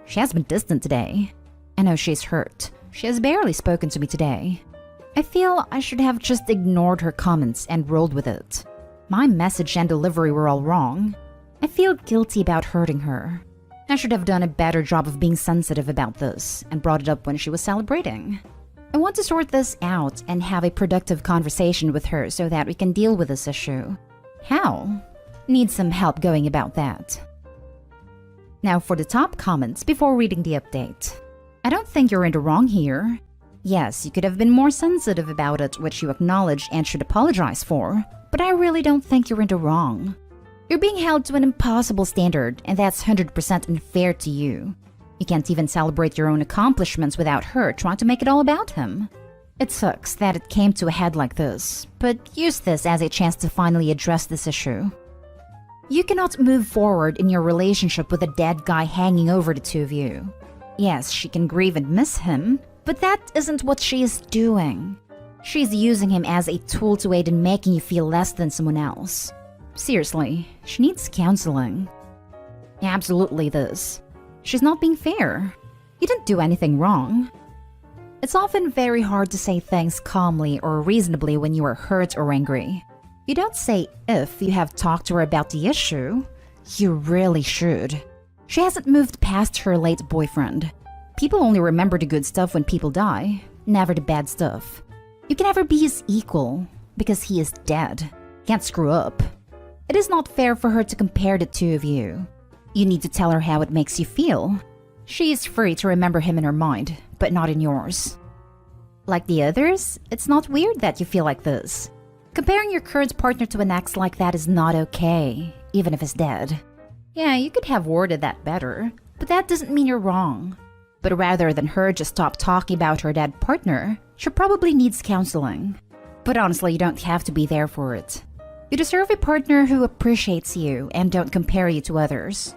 She has been distant today. I know she's hurt. She has barely spoken to me today. I feel I should have just ignored her comments and rolled with it. My message and delivery were all wrong. I feel guilty about hurting her. I should have done a better job of being sensitive about this and brought it up when she was celebrating. I want to sort this out and have a productive conversation with her so that we can deal with this issue. How? Need some help going about that. Now for the top comments before reading the update. I don't think you're in the wrong here. Yes, you could have been more sensitive about it, which you acknowledge and should apologize for, but I really don't think you're in the wrong. You're being held to an impossible standard, and that's 100% unfair to you. You can't even celebrate your own accomplishments without her trying to make it all about him. It sucks that it came to a head like this, but use this as a chance to finally address this issue. You cannot move forward in your relationship with a dead guy hanging over the two of you. Yes, she can grieve and miss him, but that isn't what she is doing. She's using him as a tool to aid in making you feel less than someone else. Seriously, she needs counseling. Absolutely this. She's not being fair. You didn't do anything wrong. It's often very hard to say things calmly or reasonably when you are hurt or angry. You don't say if you have talked to her about the issue. You really should. She hasn't moved past her late boyfriend. People only remember the good stuff when people die, never the bad stuff. You can never be his equal because he is dead. Can't screw up. It is not fair for her to compare the two of you. You need to tell her how it makes you feel. She is free to remember him in her mind, but not in yours. Like the others, it's not weird that you feel like this. Comparing your current partner to an ex like that is not okay, even if he's dead. Yeah, you could have worded that better, but that doesn't mean you're wrong. But rather than her just stop talking about her dead partner, she probably needs counseling. But honestly, you don't have to be there for it. You deserve a partner who appreciates you and don't compare you to others.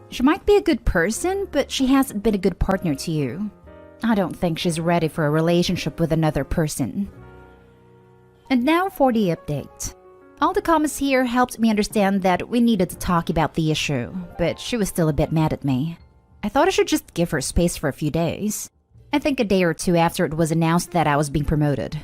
She might be a good person, but she hasn't been a good partner to you. I don't think she's ready for a relationship with another person. And now for the update. All the comments here helped me understand that we needed to talk about the issue, but she was still a bit mad at me. I thought I should just give her space for a few days. I think a day or two after it was announced that I was being promoted.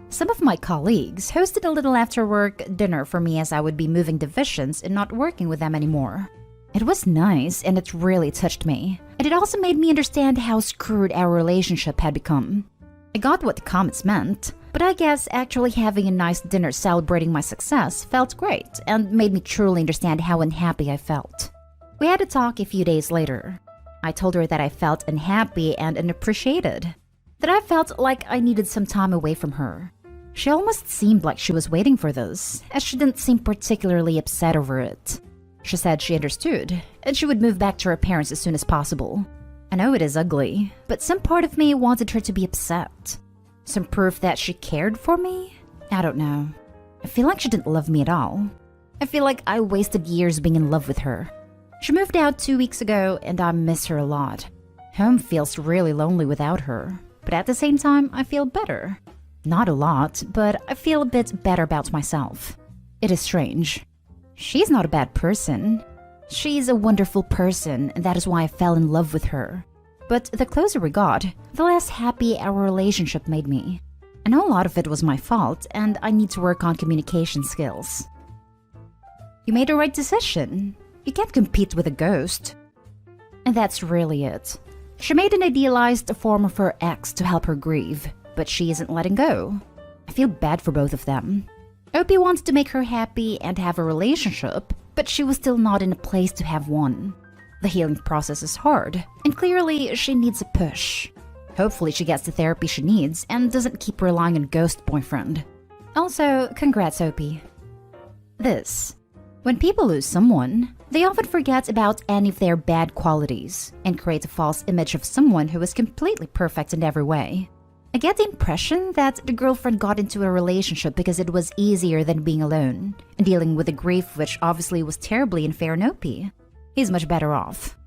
Some of my colleagues hosted a little after-work dinner for me as I would be moving divisions and not working with them anymore. It was nice and it really touched me. And it also made me understand how screwed our relationship had become. I got what the comments meant, but I guess actually having a nice dinner celebrating my success felt great and made me truly understand how unhappy I felt. We had a talk a few days later. I told her that I felt unhappy and unappreciated, that I felt like I needed some time away from her. She almost seemed like she was waiting for this, as she didn't seem particularly upset over it. She said she understood, and she would move back to her parents as soon as possible. I know it is ugly, but some part of me wanted her to be upset. Some proof that she cared for me? I don't know. I feel like she didn't love me at all. I feel like I wasted years being in love with her. She moved out 2 weeks ago, and I miss her a lot. Home feels really lonely without her, but at the same time, I feel better. Not a lot, but I feel a bit better about myself. It is strange. She's not a bad person. She's a wonderful person, and that is why I fell in love with her. But the closer we got, the less happy our relationship made me. I know a lot of it was my fault, and I need to work on communication skills. You made the right decision. You can't compete with a ghost. And that's really it. She made an idealized form of her ex to help her grieve, but she isn't letting go. I feel bad for both of them. Opie wants to make her happy and have a relationship, but she was still not in a place to have one. The healing process is hard, and clearly she needs a push. Hopefully she gets the therapy she needs and doesn't keep relying on ghost boyfriend. Also, congrats Opie. This. When people lose someone, they often forget about any of their bad qualities and create a false image of someone who is completely perfect in every way. I get the impression that the girlfriend got into a relationship because it was easier than being alone and dealing with the grief, which obviously was terribly unfair on Opie. He's much better off.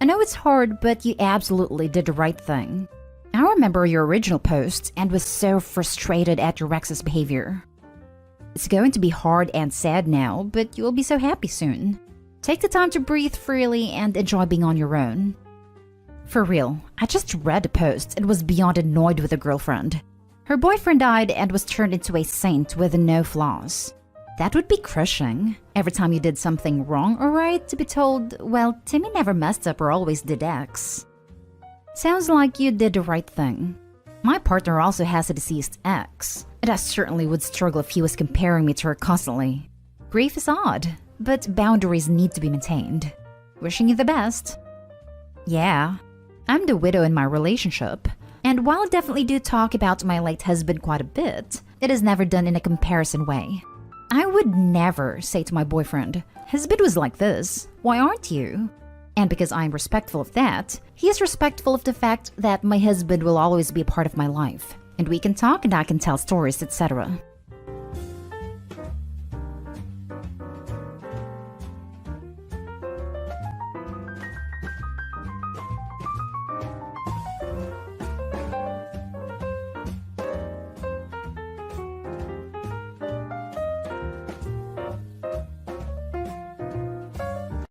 I know it's hard, but you absolutely did the right thing. I remember your original post and was so frustrated at your ex's behavior. It's going to be hard and sad now, but you'll be so happy soon. Take the time to breathe freely and enjoy being on your own. For real, I just read the post and was beyond annoyed with the girlfriend. Her boyfriend died and was turned into a saint with no flaws. That would be crushing. Every time you did something wrong or right, to be told, well, Timmy never messed up or always did X. Sounds like you did the right thing. My partner also has a deceased ex, and I certainly would struggle if he was comparing me to her constantly. Grief is odd, but boundaries need to be maintained. Wishing you the best. Yeah, I'm the widow in my relationship, and while I definitely do talk about my late husband quite a bit, it is never done in a comparison way. I would never say to my boyfriend, husband was like this, why aren't you? And because I'm respectful of that, he is respectful of the fact that my husband will always be a part of my life, and we can talk and I can tell stories, etc.